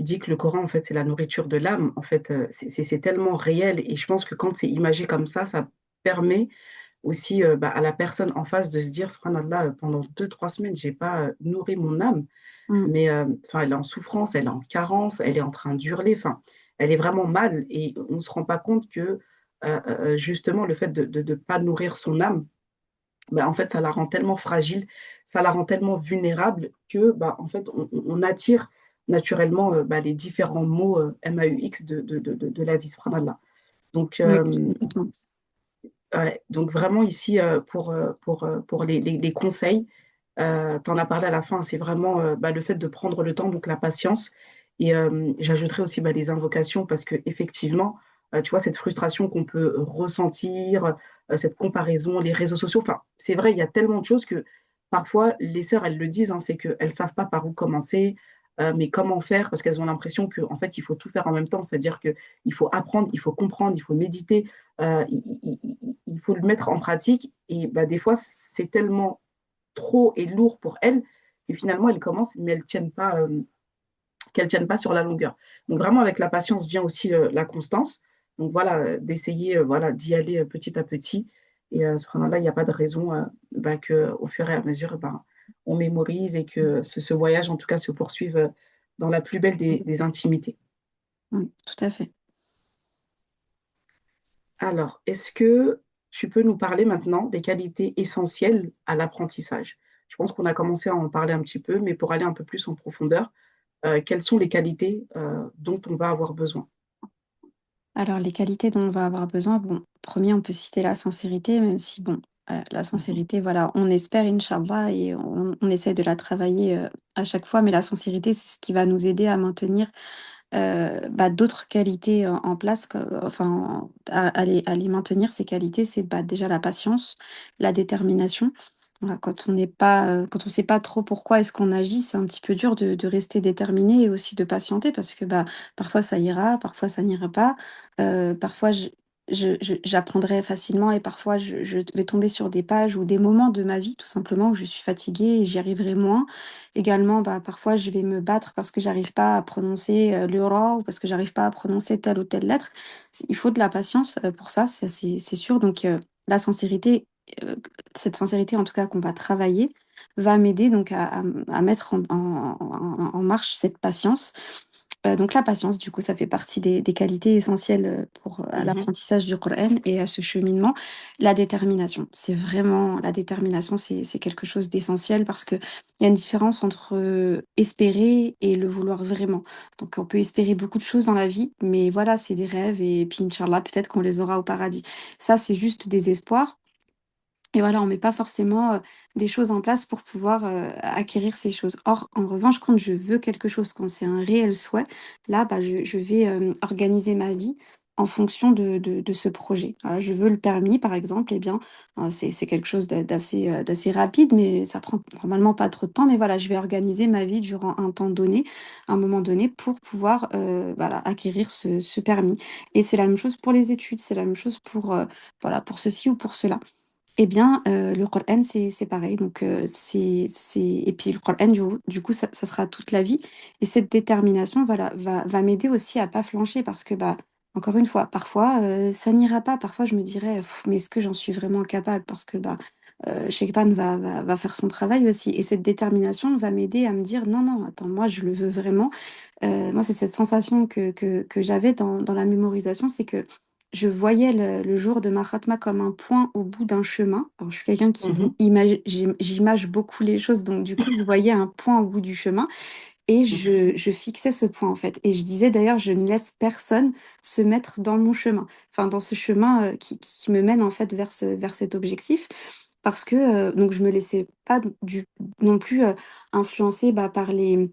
dit que le Coran, en fait, c'est la nourriture de l'âme. En fait, c'est tellement réel. Et je pense que quand c'est imagé comme ça permet aussi bah, à la personne en face de se dire, subhanallah, pendant 2, 3 semaines, j'ai pas nourri mon âme, Mm. mais enfin, elle est en souffrance, elle est en carence, elle est en train d'hurler, enfin, elle est vraiment mal. Et on ne se rend pas compte que justement, le fait de ne pas nourrir son âme, bah, en fait, ça la rend tellement fragile, ça la rend tellement vulnérable que, bah, en fait, on attire naturellement bah, les différents mots MAUX de la vie, subhanallah. Donc, Oui, complètement. ouais, donc vraiment ici, pour les conseils, tu en as parlé à la fin, c'est vraiment bah, le fait de prendre le temps, donc la patience. Et j'ajouterais aussi bah, les invocations parce que effectivement, tu vois, cette frustration qu'on peut ressentir, cette comparaison, les réseaux sociaux, enfin, c'est vrai, il y a tellement de choses que parfois, les sœurs, elles le disent, hein, c'est qu'elles ne savent pas par où commencer, mais comment faire, parce qu'elles ont l'impression qu'en fait, il faut tout faire en même temps, c'est-à-dire qu'il faut apprendre, il faut comprendre, il faut méditer, il faut le mettre en pratique. Et bah, des fois, c'est tellement trop et lourd pour elles que finalement, elles commencent, mais elles ne tiennent pas, qu'elles tiennent pas sur la longueur. Donc vraiment, avec la patience vient aussi la constance. Donc voilà, d'essayer voilà, d'y aller petit à petit. Et subhanallah, il n'y a pas de raison bah, qu'au fur et à mesure, bah, on mémorise et que ce voyage, en tout cas, se poursuive dans la plus belle des intimités. Oui, tout à fait. Alors, est-ce que tu peux nous parler maintenant des qualités essentielles à l'apprentissage? Je pense qu'on a commencé à en parler un petit peu, mais pour aller un peu plus en profondeur, quelles sont les qualités dont on va avoir besoin? Alors, les qualités dont on va avoir besoin, bon, premier, on peut citer la sincérité, même si, bon, la Mhm. sincérité, voilà, on espère, Inch'Allah, et on essaie de la travailler à chaque fois, mais la sincérité, c'est ce qui va nous aider à maintenir bah, d'autres qualités en place, enfin, à les maintenir, ces qualités, c'est bah, déjà la patience, la détermination. Voilà, quand on sait pas trop pourquoi est-ce qu'on agit, c'est un petit peu dur de rester déterminé et aussi de patienter parce que bah, parfois ça ira, parfois ça n'ira pas. Parfois j'apprendrai facilement et parfois je vais tomber sur des pages ou des moments de ma vie tout simplement où je suis fatiguée et j'y arriverai moins. Également, bah, parfois je vais me battre parce que j'arrive pas à prononcer le ra ou parce que j'arrive pas à prononcer telle ou telle lettre. Il faut de la patience pour ça, c'est sûr. Donc la sincérité, euh, cette sincérité en tout cas qu'on va travailler, va m'aider donc à mettre en marche cette patience. Donc la patience, du coup, ça fait partie des qualités essentielles à Mhm. l'apprentissage du Coran et à ce cheminement. La détermination, c'est vraiment la détermination, c'est quelque chose d'essentiel parce que il y a une différence entre espérer et le vouloir vraiment. Donc on peut espérer beaucoup de choses dans la vie, mais voilà, c'est des rêves et puis Inch'Allah, peut-être qu'on les aura au paradis. Ça, c'est juste des espoirs. Et voilà, on met pas forcément, des choses en place pour pouvoir, acquérir ces choses. Or, en revanche, quand je veux quelque chose, quand c'est un réel souhait, là, bah, je vais, organiser ma vie en fonction de ce projet. Voilà, je veux le permis, par exemple, eh bien, c'est quelque chose d'assez rapide, mais ça prend normalement pas trop de temps. Mais voilà, je vais organiser ma vie durant un temps donné, un moment donné, pour pouvoir, voilà, acquérir ce permis. Et c'est la même chose pour les études, c'est la même chose pour, voilà, pour ceci ou pour cela. Eh bien, le Coran, c'est pareil, donc c'est et puis le Coran, du coup, ça sera toute la vie et cette détermination, voilà, va m'aider aussi à pas flancher parce que, bah, encore une fois, parfois, ça n'ira pas. Parfois, je me dirais: «Mais est-ce que j'en suis vraiment capable?» parce que, bah, Shaitan va faire son travail aussi et cette détermination va m'aider à me dire: «Non, non, attends, moi, je le veux vraiment». Moi, c'est cette sensation que j'avais dans la mémorisation, c'est que je voyais le jour de ma khatma comme un point au bout d'un chemin. Alors, je suis quelqu'un qui Mhm. j'image beaucoup les choses, donc du coup, je voyais un point au bout du chemin et Mhm. je fixais ce point, en fait. Et je disais d'ailleurs: «Je ne laisse personne se mettre dans mon chemin», enfin, dans ce chemin, qui me mène, en fait, vers cet objectif. Parce que, donc je me laissais pas non plus, influencer, bah, par les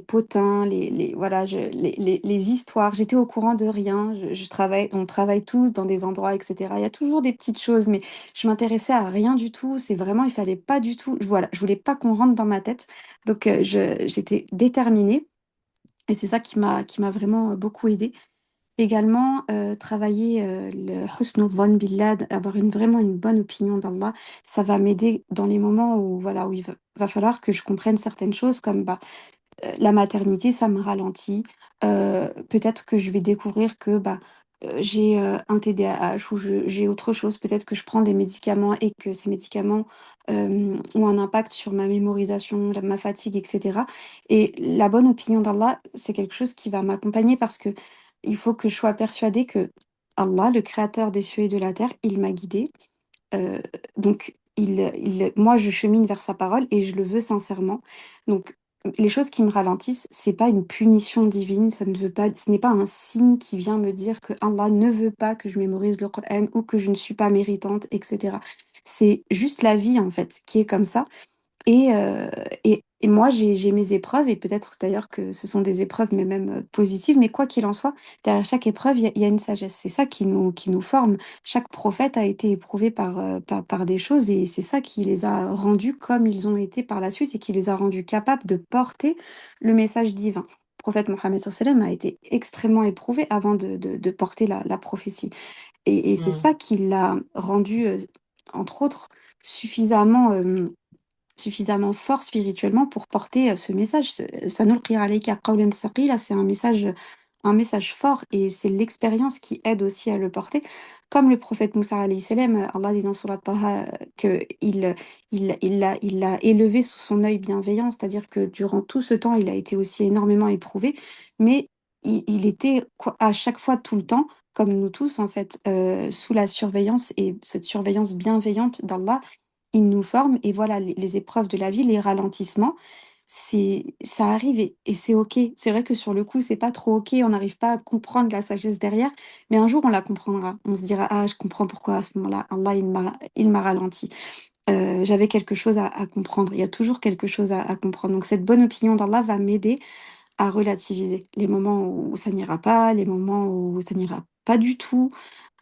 potins, les voilà, les histoires. J'étais au courant de rien, je travaille on travaille tous dans des endroits et cetera. Il y a toujours des petites choses, mais je m'intéressais à rien du tout. C'est vraiment il fallait pas du tout voilà, je voulais pas qu'on rentre dans ma tête. Donc j'étais déterminée et c'est ça qui m'a vraiment, beaucoup aidée. Également, travailler, le husn dhann billah, avoir vraiment une bonne opinion d'Allah, ça va m'aider dans les moments où voilà, où il va falloir que je comprenne certaines choses comme, bah, la maternité, ça me ralentit. Peut-être que je vais découvrir que, bah, j'ai, un TDAH ou j'ai autre chose. Peut-être que je prends des médicaments et que ces médicaments, ont un impact sur ma mémorisation, ma fatigue et cetera. Et la bonne opinion d'Allah, c'est quelque chose qui va m'accompagner parce que il faut que je sois persuadée que Allah, le créateur des cieux et de la terre, il m'a guidée. Heu, donc moi, je chemine vers sa parole et je le veux sincèrement. Donc les choses qui me ralentissent, c'est pas une punition divine, ça ne veut pas ce n'est pas un signe qui vient me dire que Allah ne veut pas que je mémorise le Coran ou que je ne suis pas méritante et cetera. C'est juste la vie, en fait, qui est comme ça et et moi, j'ai mes épreuves et peut-être d'ailleurs que ce sont des épreuves, mais même, positives, mais quoi qu'il en soit, derrière chaque épreuve, il y a une sagesse. C'est ça qui nous forme. Chaque prophète a été éprouvé par des choses et c'est ça qui les a rendus comme ils ont été par la suite et qui les a rendus capables de porter le message divin. Le prophète Mohammed sallam a été extrêmement éprouvé avant de porter la prophétie et c'est Mhm. ça qui l'a rendu, entre autres, suffisamment, suffisamment fort spirituellement pour porter, ce message. Sanulqi alayka qawlan thaqila, c'est un message fort et c'est l'expérience qui aide aussi à le porter. Comme le prophète Moussa alayhi salam, Allah dit dans Surat Taha, qu'il il l'a élevé sous son œil bienveillant, c'est-à-dire que durant tout ce temps, il a été aussi énormément éprouvé, mais il était quoi à chaque fois, tout le temps, comme nous tous en fait, sous la surveillance et cette surveillance bienveillante d'Allah il nous forme et voilà, les épreuves de la vie, les ralentissements, ça arrive et c'est OK. C'est vrai que sur le coup, c'est pas trop OK, on n'arrive pas à comprendre la sagesse derrière, mais un jour on la comprendra. On se dira: «Ah, je comprends pourquoi à ce moment-là, Allah il m'a ralenti. J'avais quelque chose à comprendre». Il y a toujours quelque chose à comprendre. Donc cette bonne opinion d'Allah va m'aider à relativiser les moments où ça n'ira pas, les moments où ça n'ira pas du tout.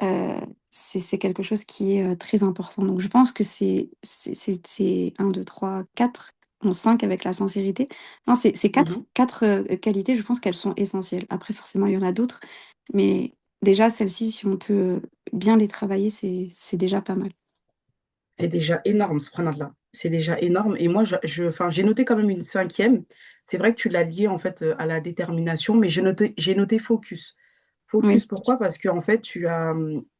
Heu, c'est quelque chose qui est, très important. Donc je pense que c'est 1, 2, 3, 4, non 5 avec la sincérité. Non, c'est Mhm. 4 qualités, je pense qu'elles sont essentielles. Après forcément, il y en a d'autres, mais déjà celles-ci, si on peut, bien les travailler, c'est déjà pas mal. C'est déjà énorme, subhanallah. C'est déjà énorme. Et moi, enfin, j'ai noté quand même une cinquième. C'est vrai que tu l'as lié en fait à la détermination, mais j'ai noté focus. Focus, Oui, pourquoi? Parce que en fait, tu as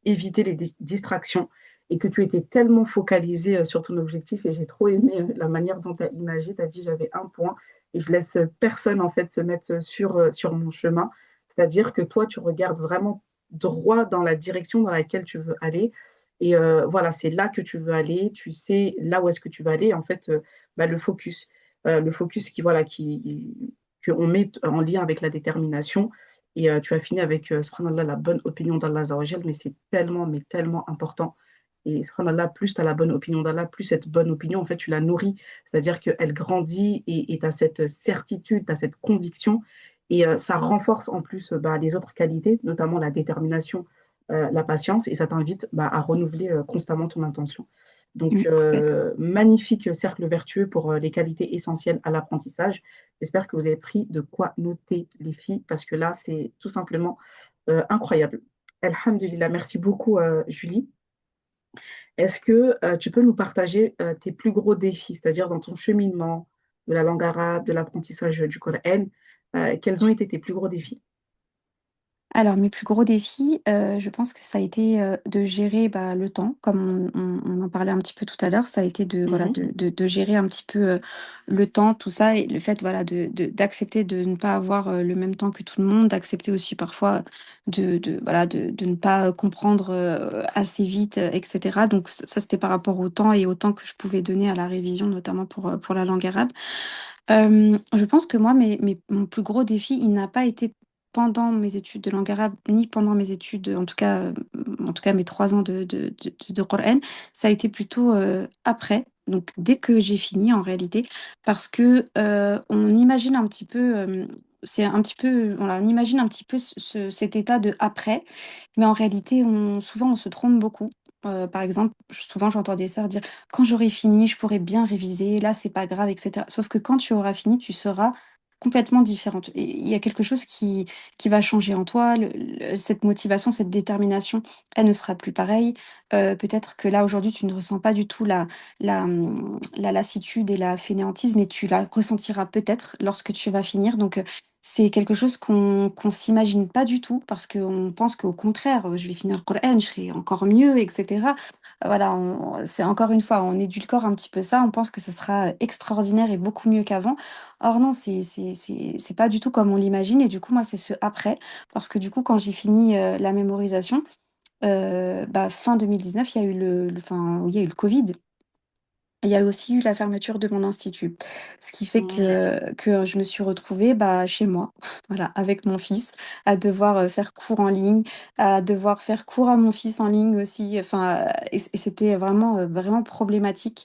évité les distractions et que tu étais tellement focalisé sur ton objectif. Et j'ai trop aimé la manière dont tu as imagé. Tu as dit, j'avais un point et je laisse personne en fait se mettre sur mon chemin. C'est-à-dire que toi, tu regardes vraiment droit dans la direction dans laquelle tu veux aller. Et voilà, c'est là que tu veux aller, tu sais là où est-ce que tu vas aller. En fait, bah, le focus qui, voilà, qu'on met en lien avec la détermination. Et tu as fini avec, subhanallah, la bonne opinion d'Allah Azzawajal, mais c'est tellement, mais tellement important. Et subhanallah, plus tu as la bonne opinion d'Allah, plus cette bonne opinion, en fait, tu la nourris. C'est-à-dire qu'elle grandit et tu as cette certitude, tu as cette conviction. Et ça renforce en plus bah, les autres qualités, notamment la détermination, la patience, et ça t'invite bah, à renouveler constamment ton intention. Donc, Complètement. magnifique cercle vertueux pour les qualités essentielles à l'apprentissage. J'espère que vous avez pris de quoi noter les filles, parce que là, c'est tout simplement incroyable. Alhamdulillah, merci beaucoup, Julie. Est-ce que tu peux nous partager tes plus gros défis, c'est-à-dire dans ton cheminement de la langue arabe, de l'apprentissage du Coran, quels ont été tes plus gros défis? Alors, mes plus gros défis, je pense que ça a été, de gérer, bah, le temps, comme on en parlait un petit peu tout à l'heure. Ça a été de, voilà, Mhm. de gérer un petit peu, le temps, tout ça et le fait, voilà, d'accepter de ne pas avoir, le même temps que tout le monde, d'accepter aussi parfois voilà, de ne pas, comprendre, assez vite, et cetera. Donc ça, c'était par rapport au temps et au temps que je pouvais donner à la révision, notamment pour la langue arabe. Je pense que moi, mon plus gros défi, il n'a pas été pendant mes études de langue arabe, ni pendant mes études, en tout cas mes 3 ans de Coran. Ça a été plutôt, après, donc dès que j'ai fini en réalité, parce que, on imagine un petit peu, c'est un petit peu voilà, on imagine un petit peu cet état de après, mais en réalité, souvent on se trompe beaucoup. Par exemple, souvent j'entends des sœurs dire: «Quand j'aurai fini, je pourrai bien réviser, là c'est pas grave» et cetera. Sauf que quand tu auras fini, tu seras complètement différente et il y a quelque chose qui va changer en toi, cette motivation, cette détermination, elle ne sera plus pareille. Peut-être que là, aujourd'hui, tu ne ressens pas du tout la lassitude et la fainéantise, mais tu la ressentiras peut-être lorsque tu vas finir. Donc, c'est quelque chose qu'on s'imagine pas du tout parce qu'on pense qu'au contraire, je vais finir le Coran, je serai encore mieux et cetera. Voilà, on c'est encore une fois, on édulcore un petit peu ça, on pense que ce sera extraordinaire et beaucoup mieux qu'avant. Or non, c'est pas du tout comme on l'imagine et du coup, moi, c'est ce après parce que du coup, quand j'ai fini, la mémorisation, bah, fin 2019, il y a eu il y a eu le covid. Il y a aussi eu la fermeture de mon institut. Ce qui fait Ouais, que je me suis retrouvée, bah, chez moi, voilà, avec mon fils, à devoir, faire cours en ligne, à devoir faire cours à mon fils en ligne aussi, enfin, et c'était vraiment, vraiment problématique.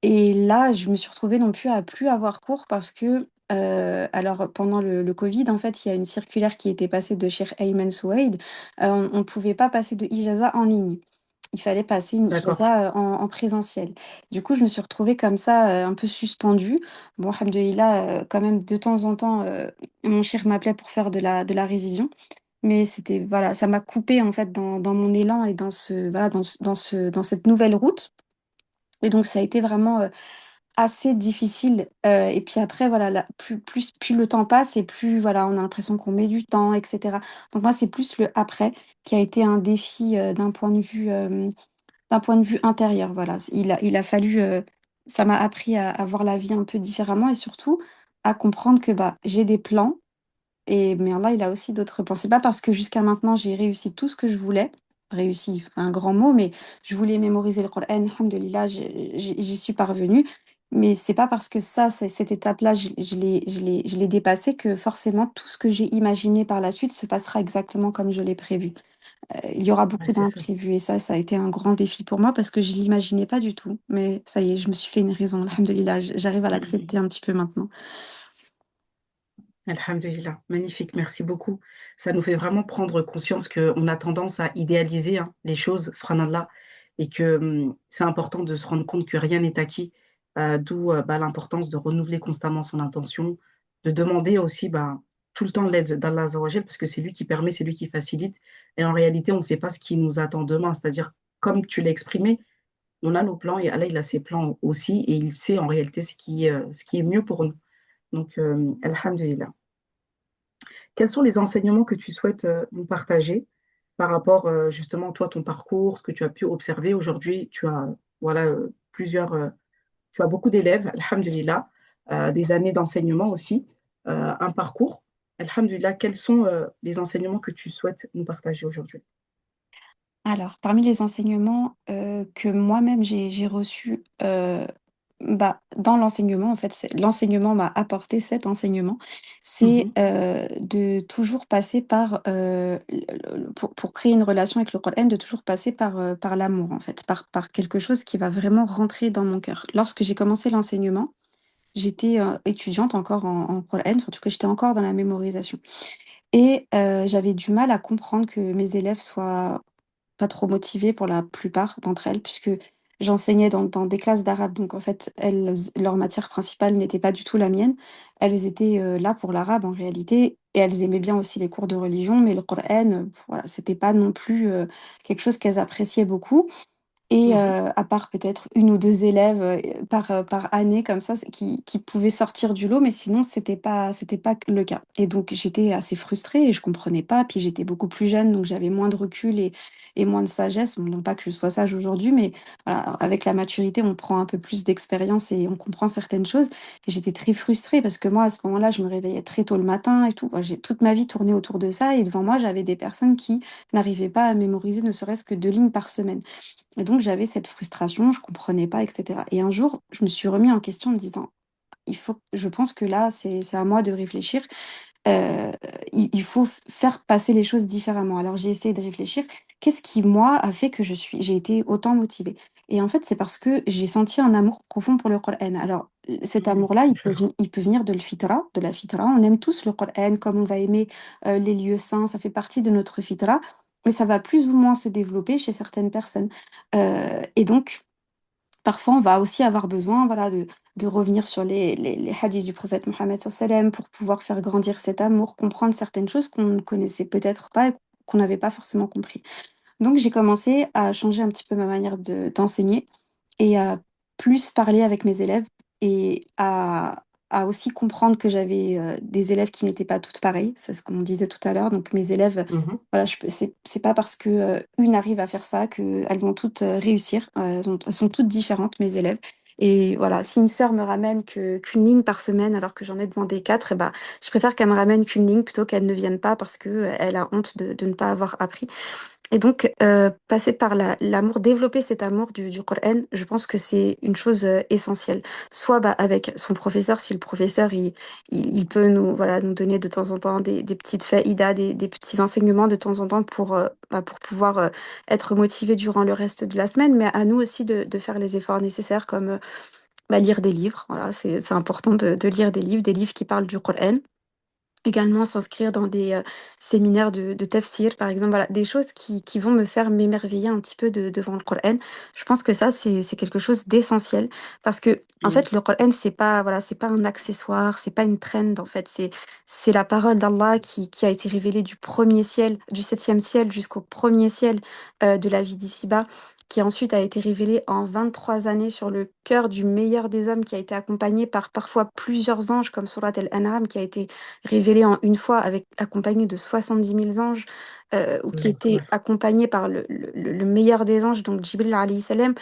Et là, je me suis retrouvée non plus à plus avoir cours parce que, alors pendant le covid, en fait, il y a une circulaire qui était passée de Cheikh Ayman Soueid, on ne pouvait pas passer de ijaza en ligne. Il fallait passer une d'accord. ijaza, en présentiel. Du coup, je me suis retrouvée comme ça, un peu suspendue. Bon, alhamdoulilah, quand même de temps en temps, mon cheikh m'appelait pour faire de la révision, mais c'était voilà, ça m'a coupée en fait dans mon élan et dans ce voilà, dans cette nouvelle route et donc ça a été vraiment, assez difficile, et puis après voilà, là, plus le temps passe et plus voilà, on a l'impression qu'on met du temps et cetera. Donc moi, c'est plus le après qui a été un défi, d'un point de vue intérieur, voilà. Il a fallu, ça m'a appris à voir la vie un peu différemment et surtout à comprendre que, bah, j'ai des plans mais Allah, il a aussi d'autres plans. C'est pas parce que jusqu'à maintenant j'ai réussi tout ce que je voulais, réussi, c'est un grand mot, mais je voulais mémoriser le Coran, alhamdoulilah, j'y suis parvenue. Mais c'est pas parce que ça, cette étape-là, je l'ai dépassée que forcément tout ce que j'ai imaginé par la suite se passera exactement comme je l'ai prévu. Il y aura Ouais, beaucoup c'est ça. d'imprévus et ça a été un grand défi pour moi parce que je l'imaginais pas du tout. Mais ça y est, je me suis fait une raison, alhamdoulilah, j'arrive à l'accepter un petit peu maintenant. Alhamdulillah, magnifique, merci beaucoup. Ça nous fait vraiment prendre conscience qu'on a tendance à idéaliser hein, les choses, subhanallah, et que c'est important de se rendre compte que rien n'est acquis, d'où bah, l'importance de renouveler constamment son intention, de demander aussi bah, tout le temps l'aide d'Allah Azzawajal, parce que c'est lui qui permet, c'est lui qui facilite. Et en réalité, on ne sait pas ce qui nous attend demain, c'est-à-dire, comme tu l'as exprimé, on a nos plans et Allah, il a ses plans aussi, et il sait en réalité ce qui est mieux pour nous. Donc, alhamdulillah. Quels sont les enseignements que tu souhaites nous partager par rapport justement, toi, ton parcours, ce que tu as pu observer aujourd'hui? Tu as, voilà, tu as beaucoup d'élèves, alhamdulillah. des années d'enseignement aussi, un parcours. Alhamdulillah, quels sont les enseignements que tu souhaites nous partager aujourd'hui? Alors, parmi les enseignements que moi-même j'ai reçus dans l'enseignement, en fait, l'enseignement m'a apporté cet enseignement, c'est Mhm, de toujours passer par, pour créer une relation avec le Coran, de toujours passer par l'amour, en fait, par quelque chose qui va vraiment rentrer dans mon cœur. Lorsque j'ai commencé l'enseignement, j'étais étudiante encore en Coran, enfin, en tout cas, j'étais encore dans la mémorisation. Et j'avais du mal à comprendre que mes élèves soient pas trop motivées pour la plupart d'entre elles, puisque j'enseignais dans des classes d'arabe. Donc en fait, elles leur matière principale n'était pas du tout la mienne. Elles étaient, là pour l'arabe en réalité et elles aimaient bien aussi les cours de religion, mais le Coran, voilà, c'était pas non plus, quelque chose qu'elles appréciaient beaucoup. Et mhm, à part peut-être une ou 2 élèves, par année comme ça, c'est qui pouvaient sortir du lot, mais sinon c'était pas le cas. Et donc j'étais assez frustrée et je comprenais pas. Puis j'étais beaucoup plus jeune, donc j'avais moins de recul et moins de sagesse. Bon, non pas que je sois sage aujourd'hui, mais voilà, avec la maturité, on prend un peu plus d'expérience et on comprend certaines choses. Et j'étais très frustrée parce que moi, à ce moment-là, je me réveillais très tôt le matin et tout. Enfin, j'ai toute ma vie tourné autour de ça et devant moi, j'avais des personnes qui n'arrivaient pas à mémoriser ne serait-ce que 2 lignes par semaine. Et donc j'avais cette frustration, je comprenais pas et cetera. Et un jour, je me suis remis en question en me disant: «Il faut je pense que là, c'est à moi de réfléchir, heu, il faut faire passer les choses différemment». Alors j'ai essayé de réfléchir, qu'est-ce qui, moi, a fait que j'ai été autant motivée? Et en fait, c'est parce que j'ai senti un amour profond pour le Coran. Alors, cet mhm, amour-là, différent. il peut venir de la fitra. On aime tous le Coran, comme on va aimer, les lieux saints, ça fait partie de notre fitra, mais ça va plus ou moins se développer chez certaines personnes. Et donc parfois, on va aussi avoir besoin, voilà, de revenir sur les hadiths du prophète Mohammed sallam pour pouvoir faire grandir cet amour, comprendre certaines choses qu'on ne connaissait peut-être pas et qu'on n'avait pas forcément compris. Donc j'ai commencé à changer un petit peu ma manière d'enseigner et à plus parler avec mes élèves et à aussi comprendre que j'avais, des élèves qui n'étaient pas toutes pareilles. C'est ce qu'on disait tout à l'heure. Donc mes élèves, Mhm, voilà, c'est pas parce que, une arrive à faire ça qu'elles vont toutes, réussir. Elles sont toutes différentes, mes élèves. Et voilà, si une sœur me ramène qu'une ligne par semaine alors que j'en ai demandé 4, et bah, je préfère qu'elle me ramène qu'une ligne plutôt qu'elle ne vienne pas parce que, elle a honte de ne pas avoir appris. Et donc, passer par l'amour, développer cet amour du Coran, je pense que c'est une chose, essentielle. Soit, bah, avec son professeur, si le professeur il peut nous, voilà, nous donner de temps en temps des petites faïdas, des petits enseignements de temps en temps pour pouvoir, être motivé durant le reste de la semaine, mais à nous aussi de faire les efforts nécessaires comme, bah, lire des livres. Voilà, c'est important de lire des livres qui parlent du Coran. Également s'inscrire dans des, séminaires de tafsir, par exemple, voilà, des choses qui vont me faire m'émerveiller un petit peu devant le Coran. Je pense que ça, c'est quelque chose d'essentiel parce que en oui, fait, le Coran, c'est pas, voilà, c'est pas un accessoire, c'est pas une trend, en fait, c'est la parole d'Allah qui a été révélée du premier ciel, du septième ciel jusqu'au premier ciel, de la vie d'ici-bas, qui ensuite a été révélée en 23 années sur le cœur du meilleur des hommes, qui a été accompagné par parfois plusieurs anges, comme Surat Al-An'am, qui a été révélé en une fois, avec accompagné de 70 000 anges, ou qui était d'accord. accompagné par le meilleur des anges, donc Jibril alayhi salam.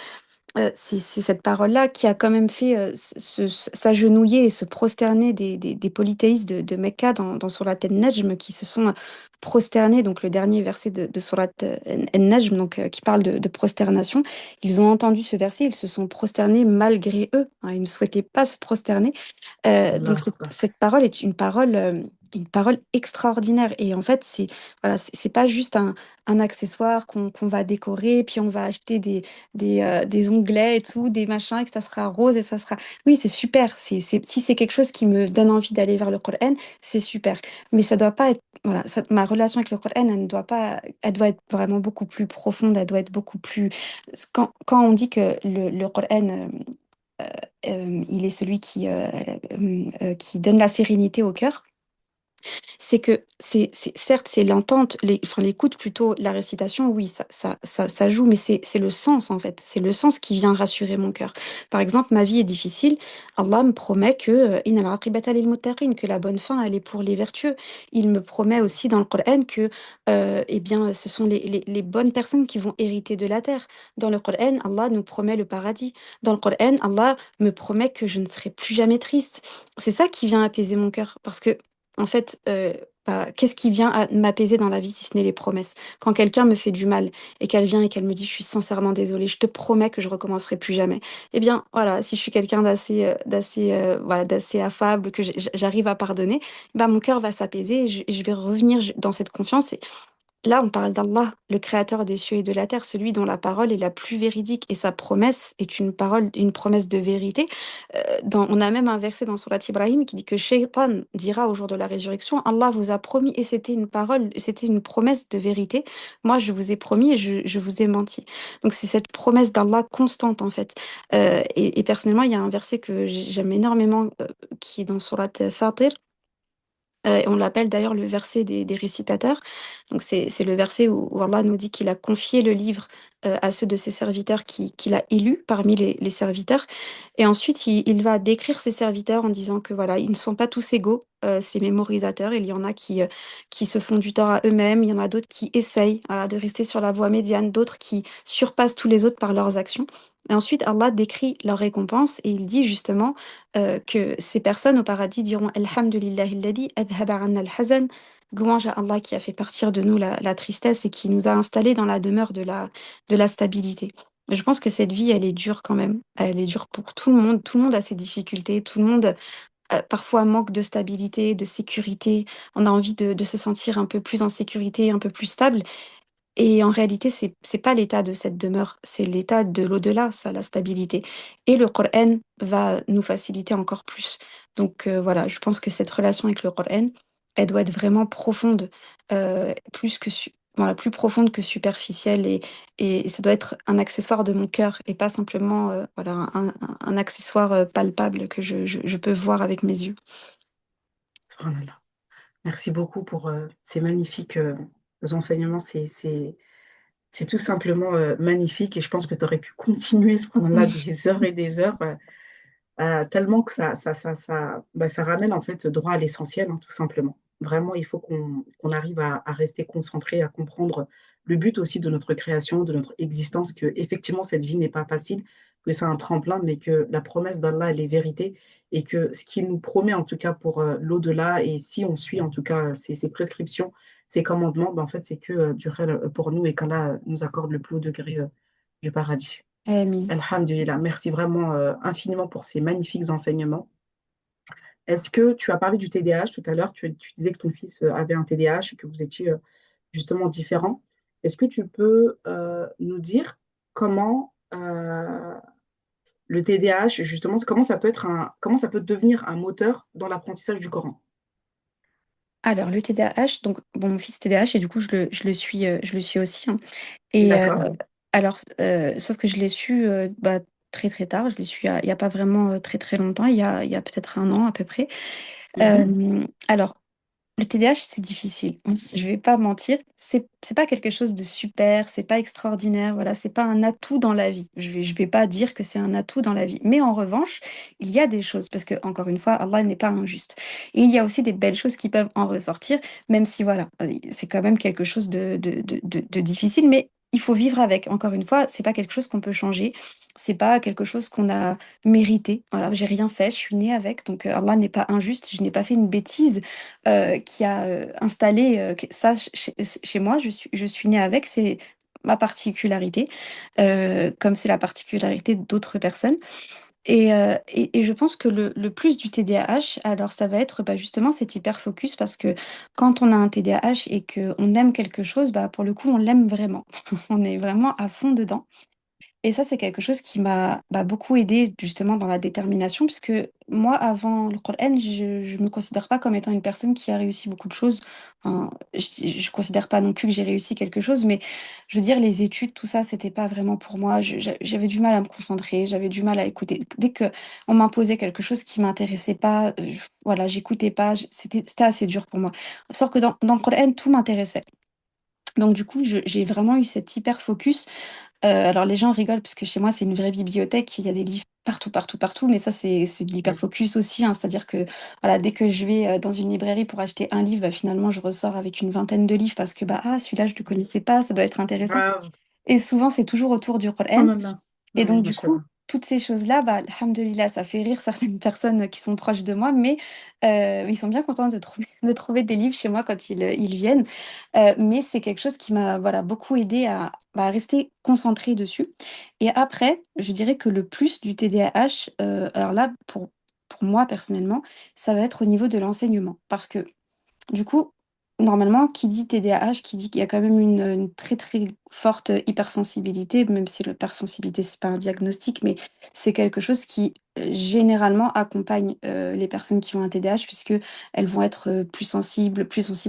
C'est cette parole-là qui a quand même fait, s'agenouiller et se prosterner des polythéistes de Mecca dans Surat An-Najm, qui se sont prosternés, donc le dernier verset de Surat An-Najm, donc, qui parle de prosternation. Ils ont entendu ce verset, ils se sont prosternés malgré eux, hein, ils ne souhaitaient pas se prosterner. Donc Allah cette parole est une parole extraordinaire et en fait, c'est voilà, c'est pas juste un accessoire qu'on va décorer, puis on va acheter des onglets et tout, des machins et que ça sera rose et ça sera oui, c'est super, si c'est quelque chose qui me donne envie d'aller vers le Coran, c'est super. Mais ça doit pas être voilà, ça ma relation avec le Coran, elle ne doit pas elle doit être vraiment beaucoup plus profonde, elle doit être beaucoup plus quand on dit que le Coran, il est celui qui donne la sérénité au cœur. C'est que certes, c'est l'entente, enfin, l'écoute plutôt, la récitation, oui, ça joue, mais c'est le sens en fait. C'est le sens qui vient rassurer mon cœur. Par exemple, ma vie est difficile. Allah me promet que Inna al-aqibata lil-muttaqin, que la bonne fin, elle est pour les vertueux. Il me promet aussi dans le Coran que eh bien, ce sont les bonnes personnes qui vont hériter de la terre. Dans le Coran, Allah nous promet le paradis. Dans le Coran, Allah me promet que je ne serai plus jamais triste. C'est ça qui vient apaiser mon cœur. Parce que en fait, bah, qu'est-ce qui vient à m'apaiser dans la vie si ce n'est les promesses? Quand quelqu'un me fait du mal et qu'elle vient et qu'elle me dit, je suis sincèrement désolée, je te promets que je recommencerai plus jamais. Eh bien, voilà, si je suis quelqu'un voilà, d'assez affable, que j'arrive à pardonner, bah, mon cœur va s'apaiser et je vais revenir dans cette confiance. Là, on parle d'Allah, le créateur des cieux et de la terre, celui dont la parole est la plus véridique et sa promesse est une parole, une promesse de vérité. On a même un verset dans Surat Ibrahim qui dit que Shaitan dira au jour de la résurrection, Allah vous a promis et c'était une parole, c'était une promesse de vérité. Moi, je vous ai promis et je vous ai menti. Donc, c'est cette promesse d'Allah constante en fait. Et personnellement, il y a un verset que j'aime énormément qui est dans Surat Fatir. On l'appelle d'ailleurs le verset des récitateurs. Donc c'est le verset où Allah nous dit qu'il a confié le livre à ceux de ses serviteurs qu'il a élus parmi les serviteurs. Et ensuite, il va décrire ses serviteurs en disant que voilà, ils ne sont pas tous égaux, ces mémorisateurs. Il y en a qui se font du tort à eux-mêmes, il y en a d'autres qui essayent voilà, de rester sur la voie médiane, d'autres qui surpassent tous les autres par leurs actions. Et ensuite, Allah décrit leur récompense et il dit justement que ces personnes au paradis diront Alhamdulillahi alladhi adhaba anna al-hazan. Louange à Allah qui a fait partir de nous la tristesse et qui nous a installés dans la demeure de la stabilité. Je pense que cette vie, elle est dure quand même. Elle est dure pour tout le monde. Tout le monde a ses difficultés. Tout le monde, parfois, manque de stabilité, de sécurité. On a envie de se sentir un peu plus en sécurité, un peu plus stable. Et en réalité, c'est pas l'état de cette demeure, c'est l'état de l'au-delà, ça, la stabilité. Et le Coran va nous faciliter encore plus. Donc voilà, je pense que cette relation avec le Coran, elle doit être vraiment profonde, voilà, plus profonde que superficielle. Et ça doit être un accessoire de mon cœur et pas simplement voilà, un accessoire palpable que je peux voir avec mes yeux. Subhanallah. Merci beaucoup pour ces magnifiques enseignements. C'est tout simplement magnifique et je pense que tu aurais pu continuer ce là des heures et des heures, tellement que ça ramène en fait droit à l'essentiel, hein, tout simplement. Vraiment, il faut qu'on arrive à rester concentré, à comprendre le but aussi de notre création, de notre existence, que effectivement cette vie n'est pas facile, que c'est un tremplin, mais que la promesse d'Allah, elle est vérité et que ce qu'il nous promet en tout cas pour l'au-delà, et si on suit en tout cas ses prescriptions, ses commandements, ben, en fait, c'est que du réel pour nous et qu'Allah nous accorde le plus haut degré du paradis. Amin. Alhamdulillah, merci vraiment infiniment pour ces magnifiques enseignements. Est-ce que tu as parlé du TDAH tout à l'heure, tu disais que ton fils avait un TDAH et que vous étiez justement différents. Est-ce que tu peux nous dire comment le TDAH, justement, comment ça peut devenir un moteur dans l'apprentissage du Coran? Alors, le TDAH, donc, bon, mon fils est TDAH et du coup, je le suis aussi, hein. Et D'accord. alors, sauf que je l'ai su bah, très très tard. Je l'ai su il y a pas vraiment très très longtemps, il y a peut-être un an à peu près. Mhm. Alors, le TDAH, c'est difficile. Je vais pas mentir, c'est pas quelque chose de super, c'est pas extraordinaire, voilà, c'est pas un atout dans la vie. Je vais pas dire que c'est un atout dans la vie. Mais en revanche, il y a des choses, parce que encore une fois, Allah n'est pas injuste. Et il y a aussi des belles choses qui peuvent en ressortir, même si voilà, c'est quand même quelque chose de difficile, mais il faut vivre avec. Encore une fois, c'est pas quelque chose qu'on peut changer, c'est pas quelque chose qu'on a mérité. Voilà, j'ai rien fait, je suis née avec, donc Allah n'est pas injuste, je n'ai pas fait une bêtise qui a installé ça chez moi. Je suis née avec, c'est ma particularité, comme c'est la particularité d'autres personnes. Et je pense que le plus du TDAH, alors ça va être bah, justement cet hyper-focus parce que quand on a un TDAH et qu'on aime quelque chose, bah, pour le coup, on l'aime vraiment. On est vraiment à fond dedans. Et ça, c'est quelque chose qui m'a beaucoup aidé justement dans la détermination, puisque moi, avant le Coran, je me considère pas comme étant une personne qui a réussi beaucoup de choses. Enfin, je considère pas non plus que j'ai réussi quelque chose, mais je veux dire, les études, tout ça, c'était pas vraiment pour moi. J'avais du mal à me concentrer, j'avais du mal à écouter. Dès que on m'imposait quelque chose qui m'intéressait pas, voilà, j'écoutais pas, c'était assez dur pour moi. Sauf que dans le Coran, tout m'intéressait. Donc du coup, j'ai vraiment eu cet hyper focus. Alors les gens rigolent parce que chez moi, c'est une vraie bibliothèque, il y a des livres partout, partout, partout, mais ça, c'est de Oui. l'hyperfocus aussi, hein. C'est-à-dire que voilà, dès que je vais dans une librairie pour acheter un livre, bah, finalement, je ressors avec une vingtaine de livres parce que bah, ah, celui-là, je ne le connaissais pas, ça doit être intéressant. Grave. Et souvent, c'est toujours autour du Oh Coran. là là. Et Oui, donc, du coup, machallah. toutes ces choses-là, bah, alhamdoulilah, ça fait rire certaines personnes qui sont proches de moi, mais ils sont bien contents de trouver, de trouver des livres chez moi quand ils viennent. Mais c'est quelque chose qui m'a voilà, beaucoup aidé à rester concentrée dessus. Et après, je dirais que le plus du TDAH, alors là, pour moi personnellement, ça va être au niveau de l'enseignement. Parce que du coup, normalement, qui dit TDAH, qui dit qu'il y a quand même une très très forte hypersensibilité, même si l'hypersensibilité, c'est pas un diagnostic, mais c'est quelque chose qui généralement accompagne les personnes qui ont un TDAH, puisque elles vont être plus sensibles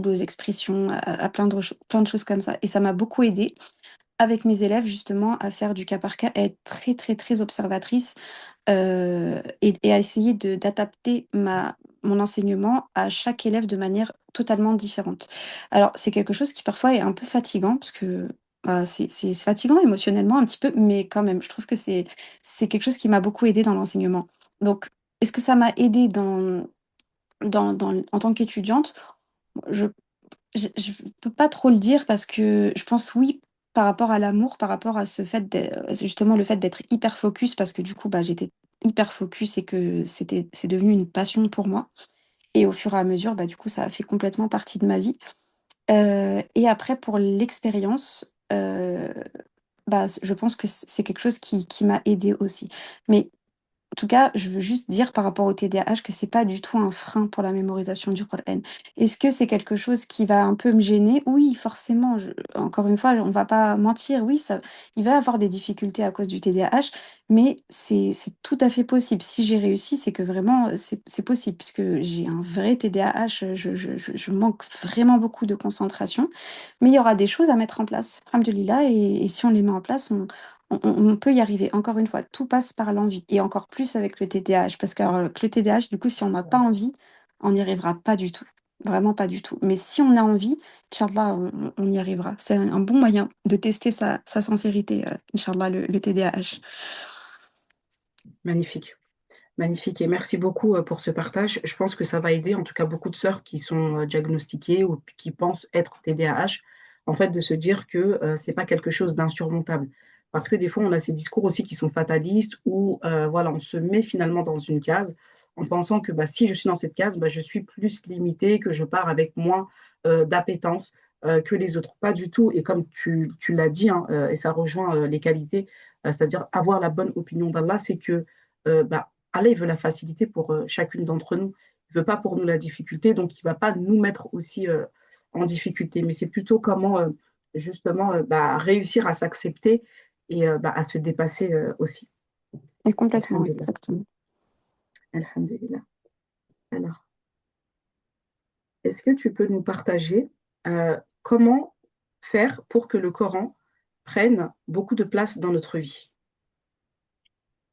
aux expressions, à plein de choses comme ça. Et ça m'a beaucoup aidé avec mes élèves justement à faire du cas par cas, à être très très très observatrice et à essayer d'adapter mon enseignement à chaque élève de manière totalement différente. Alors, c'est quelque chose qui parfois est un peu fatigant, parce que c'est fatigant émotionnellement un petit peu, mais quand même, je trouve que c'est quelque chose qui m'a beaucoup aidé dans l'enseignement. Donc, est-ce que ça m'a aidé en tant qu'étudiante? Je je peux pas trop le dire parce que je pense oui, par rapport à l'amour, par rapport à ce fait justement le fait d'être hyper focus parce que du coup, bah, j'étais hyper focus et que c'est devenu une passion pour moi et au fur et à mesure, bah, du coup, ça a fait complètement partie de ma vie. Et après pour l'expérience, bah, je pense que c'est quelque chose qui m'a aidée aussi. Mais en tout cas, je veux juste dire par rapport au TDAH que c'est pas du tout un frein pour la mémorisation du Coran. Est-ce que c'est quelque chose qui va un peu me gêner? Oui, forcément. Encore une fois, on va pas mentir. Oui, il va y avoir des difficultés à cause du TDAH, mais c'est tout à fait possible. Si j'ai réussi, c'est que vraiment, c'est possible, puisque j'ai un vrai TDAH. Je manque vraiment beaucoup de concentration, mais il y aura des choses à mettre en place. Alhamdoulilah, et si on les met en place, on peut y arriver. Encore une fois, tout passe par l'envie. Et encore plus avec le TDAH. Parce que alors, avec le TDAH, du coup, si on n'a pas envie, on n'y arrivera pas du tout. Vraiment pas du tout. Mais si on a envie, Inch'Allah, on y arrivera. C'est un bon moyen de tester sa sincérité, Inch'Allah, le TDAH. Magnifique. Magnifique. Et merci beaucoup pour ce partage. Je pense que ça va aider en tout cas beaucoup de sœurs qui sont diagnostiquées ou qui pensent être TDAH, en fait, de se dire que c'est pas quelque chose d'insurmontable. Parce que des fois, on a ces discours aussi qui sont fatalistes où voilà, on se met finalement dans une case en pensant que bah, si je suis dans cette case, bah, je suis plus limitée, que je pars avec moins d'appétence que les autres. Pas du tout. Et comme tu l'as dit, hein, et ça rejoint les qualités, c'est-à-dire avoir la bonne opinion d'Allah, c'est que bah, Allah, il veut la facilité pour chacune d'entre nous. Il ne veut pas pour nous la difficulté, donc il ne va pas nous mettre aussi en difficulté. Mais c'est plutôt comment, justement, bah, réussir à s'accepter et bah, à se dépasser aussi. Et complètement, oui, Alhamdulillah. exactement. Alhamdulillah. Alors, est-ce que tu peux nous partager comment faire pour que le Coran prenne beaucoup de place dans notre vie?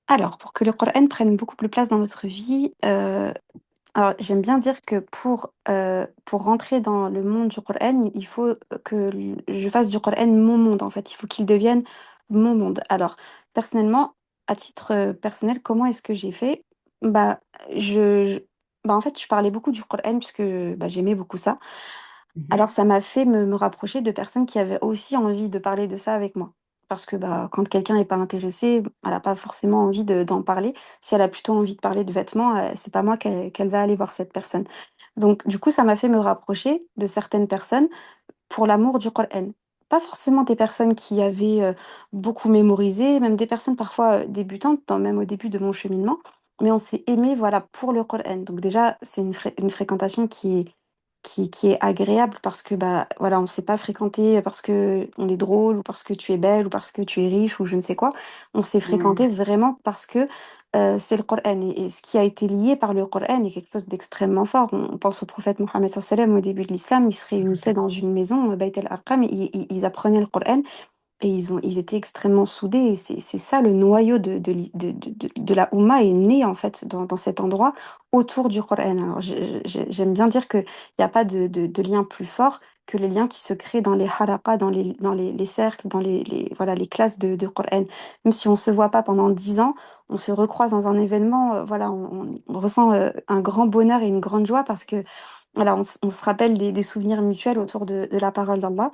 Alors, pour que le Coran prenne beaucoup plus place dans notre vie, alors, j'aime bien dire que pour rentrer dans le monde du Coran, il faut que je fasse du Coran mon monde, en fait. Il faut qu'il devienne mon monde. Alors, personnellement, à titre personnel, comment est-ce que j'ai fait? Bah, je, je- en fait, je parlais beaucoup du Coran puisque bah, j'aimais beaucoup ça. Mhm. Alors, ça m'a fait me rapprocher de personnes qui avaient aussi envie de parler de ça avec moi. Parce que bah, quand quelqu'un n'est pas intéressé, elle n'a pas forcément envie d'en parler. Si elle a plutôt envie de parler de vêtements, c'est pas moi qu'elle va aller voir cette personne. Donc, du coup, ça m'a fait me rapprocher de certaines personnes pour l'amour du Coran. Pas forcément des personnes qui avaient beaucoup mémorisé, même des personnes parfois débutantes, même au début de mon cheminement. Mais on s'est aimé, voilà, pour le Coran. Donc déjà, c'est une fréquentation qui est agréable parce que bah voilà, on ne s'est pas fréquenté parce que on est drôle ou parce que tu es belle ou parce que tu es riche ou je ne sais quoi. On s'est Hmm, fréquenté vraiment parce que c'est le Coran et ce qui a été lié par le Coran est quelque chose d'extrêmement fort. On pense au prophète Mohammed sallallahu alayhi wa sallam au début de l'islam, ils se réunissaient dans une maison, Bayt al-Arqam, et ils apprenaient le Coran. Et ils étaient extrêmement soudés. Et c'est ça le noyau de la Oumma est né en fait dans cet endroit autour du Coran. Alors j'aime bien dire qu'il n'y a pas de lien plus fort que les liens qui se créent dans les halaqa, les cercles, dans voilà, les classes de Coran. Même si on ne se voit pas pendant 10 ans, on se recroise dans un événement, voilà, on ressent un grand bonheur et une grande joie parce que voilà, on se rappelle des souvenirs mutuels autour de la parole d'Allah.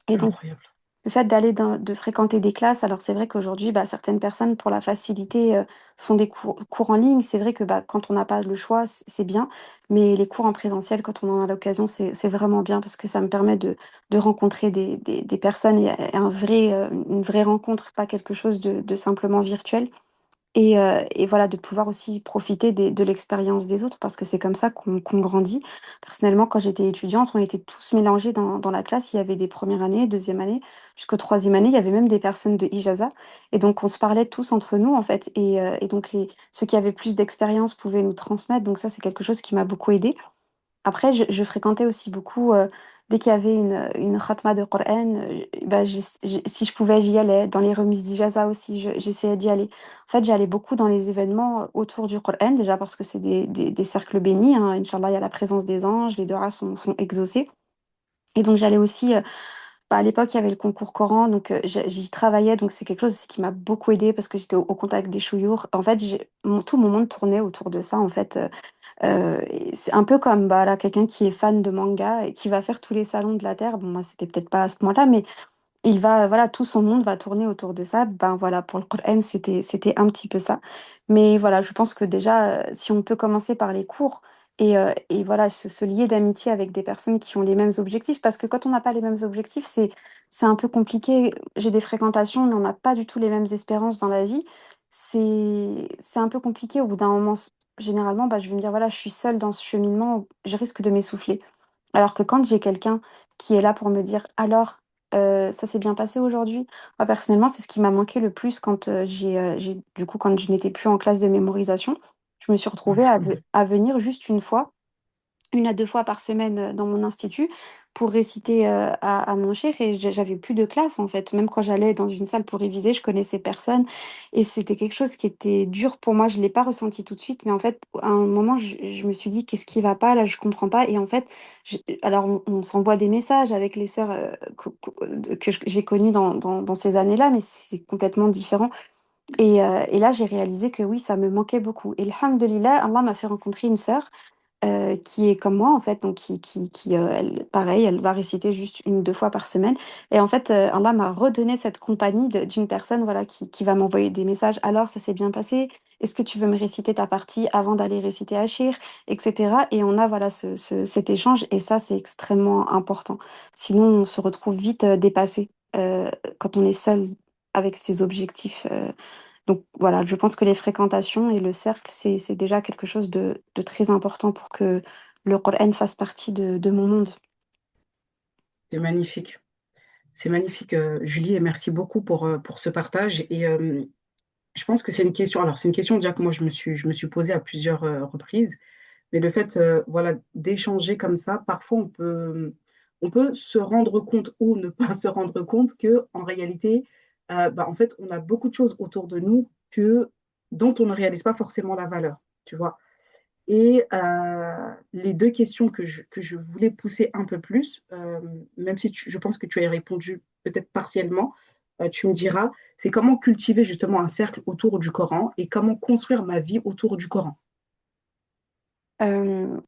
Et donc, incroyable. le fait de fréquenter des classes, alors c'est vrai qu'aujourd'hui, bah, certaines personnes, pour la facilité, font des cours en ligne. C'est vrai que bah, quand on n'a pas le choix, c'est bien. Mais les cours en présentiel, quand on en a l'occasion, c'est vraiment bien parce que ça me permet de rencontrer des personnes et une vraie rencontre, pas quelque chose de simplement virtuel. Et voilà, de pouvoir aussi profiter de l'expérience des autres parce que c'est comme ça qu'on grandit. Personnellement, quand j'étais étudiante, on était tous mélangés dans la classe. Il y avait des premières années, deuxième année, jusqu'aux troisième année. Il y avait même des personnes de Ijaza. Et donc, on se parlait tous entre nous, en fait. Et donc, ceux qui avaient plus d'expérience pouvaient nous transmettre. Donc, ça, c'est quelque chose qui m'a beaucoup aidée. Après, je fréquentais aussi beaucoup, dès qu'il y avait une khatma de Coran, bah, si je pouvais, j'y allais. Dans les remises d'Ijaza aussi, j'essayais d'y aller. En fait, j'allais beaucoup dans les événements autour du Coran, déjà parce que c'est des cercles bénis. Hein. Inch'Allah, il y a la présence des anges, les doigts sont exaucés. Et donc, j'allais aussi, bah, à l'époque, il y avait le concours Coran, donc j'y travaillais. Donc, c'est quelque chose aussi qui m'a beaucoup aidée parce que j'étais au contact des chouyours. En fait, tout mon monde tournait autour de ça, en fait. Et c'est un peu comme bah, là, quelqu'un qui est fan de manga et qui va faire tous les salons de la Terre. Bon, moi, c'était peut-être pas à ce moment-là, mais voilà, tout son monde va tourner autour de ça. Ben voilà, pour le Coran, c'était un petit peu ça. Mais voilà, je pense que déjà, si on peut commencer par les cours et voilà, se lier d'amitié avec des personnes qui ont les mêmes objectifs, parce que quand on n'a pas les mêmes objectifs, c'est un peu compliqué. J'ai des fréquentations, mais on n'a pas du tout les mêmes espérances dans la vie. C'est un peu compliqué au bout d'un moment. Généralement, bah, je vais me dire, voilà, je suis seule dans ce cheminement, je risque de m'essouffler. Alors que quand j'ai quelqu'un qui est là pour me dire alors ça s'est bien passé aujourd'hui, moi personnellement c'est ce qui m'a manqué le plus quand du coup quand je n'étais plus en classe de mémorisation, je me suis retrouvée à venir juste une fois 1 à 2 fois par semaine dans mon institut pour réciter à mon cher et j'avais plus de classe en fait. Même quand j'allais dans une salle pour réviser, je connaissais personne et c'était quelque chose qui était dur pour moi. Je l'ai pas ressenti tout de suite, mais en fait, à un moment, je me suis dit qu'est-ce qui va pas là, je comprends pas. Et en fait, alors on s'envoie des messages avec les sœurs que j'ai connues dans ces années-là, mais c'est complètement différent. Et là, j'ai réalisé que oui, ça me manquait beaucoup. Et alhamdoulilah, Allah m'a fait rencontrer une sœur qui est comme moi en fait, donc elle, pareil, elle va réciter juste 1 ou 2 fois par semaine. Et en fait, Allah m'a redonné cette compagnie d'une personne voilà, qui va m'envoyer des messages. Alors, ça s'est bien passé? Est-ce que tu veux me réciter ta partie avant d'aller réciter Achir, etc. Et on a voilà cet échange et ça, c'est extrêmement important. Sinon, on se retrouve vite dépassé quand on est seul avec ses objectifs. Donc voilà, je pense que les fréquentations et le cercle, c'est déjà quelque chose de très important pour que le Coran fasse partie de mon monde. C'est magnifique. C'est magnifique, Julie, et merci beaucoup pour ce partage. Et je pense que c'est une question, alors c'est une question déjà que moi je me suis posée à plusieurs reprises, mais le fait voilà, d'échanger comme ça, parfois on peut se rendre compte ou ne pas se rendre compte que en réalité, bah, en fait, on a beaucoup de choses autour de nous dont on ne réalise pas forcément la valeur, tu vois. Et les deux questions que je voulais pousser un peu plus, même si je pense que tu as répondu peut-être partiellement, tu me diras, c'est comment cultiver justement un cercle autour du Coran et comment construire ma vie autour du Coran. Euh,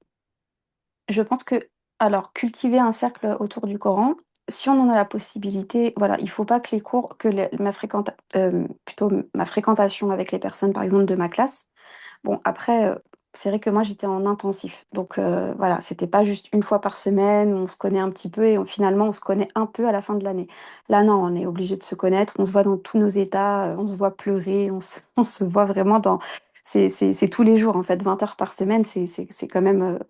je pense que, alors, cultiver un cercle autour du Coran, si on en a la possibilité, voilà, il faut pas que les cours, plutôt ma fréquentation avec les personnes, par exemple, de ma classe. Bon, après, c'est vrai que moi, j'étais en intensif. Donc, voilà, c'était pas juste 1 fois par semaine, on se connaît un petit peu et finalement, on se connaît un peu à la fin de l'année. Là, non, on est obligé de se connaître, on se voit dans tous nos états, on se voit pleurer, on se voit vraiment c'est tous les jours, en fait. 20 heures par semaine, c'est quand même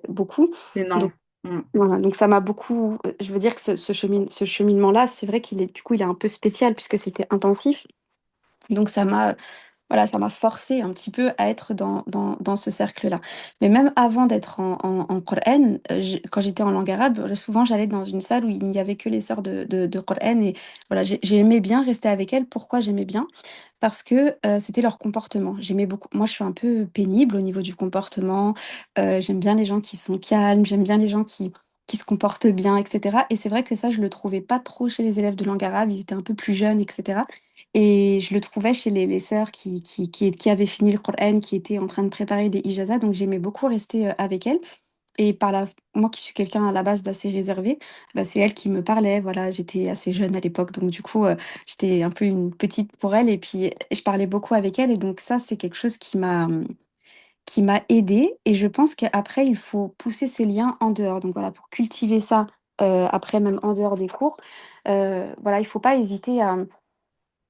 beaucoup. C'est Donc, énorme. Mm. voilà, donc ça m'a beaucoup. Je veux dire que ce cheminement-là, c'est vrai qu'il est, du coup, il est un peu spécial puisque c'était intensif. Donc ça m'a forcé un petit peu à être dans ce cercle-là. Mais même avant d'être en Coran, quand j'étais en langue arabe, souvent j'allais dans une salle où il n'y avait que les sœurs de Coran et voilà, j'aimais bien rester avec elles. Pourquoi j'aimais bien? Parce que c'était leur comportement. J'aimais beaucoup. Moi, je suis un peu pénible au niveau du comportement. J'aime bien les gens qui sont calmes, j'aime bien les gens qui se comportent bien, etc. Et c'est vrai que ça, je le trouvais pas trop chez les élèves de langue arabe. Ils étaient un peu plus jeunes, etc. Et je le trouvais chez les sœurs qui avaient fini le Coran, qui étaient en train de préparer des ijazas. Donc j'aimais beaucoup rester avec elles. Et moi qui suis quelqu'un à la base d'assez réservé, bah, c'est elle qui me parlait. Voilà, j'étais assez jeune à l'époque, donc du coup, j'étais un peu une petite pour elle. Et puis, je parlais beaucoup avec elle. Et donc ça, c'est quelque chose qui m'a aidée. Et je pense qu'après, il faut pousser ces liens en dehors. Donc voilà, pour cultiver ça, après, même en dehors des cours, voilà, il faut pas hésiter à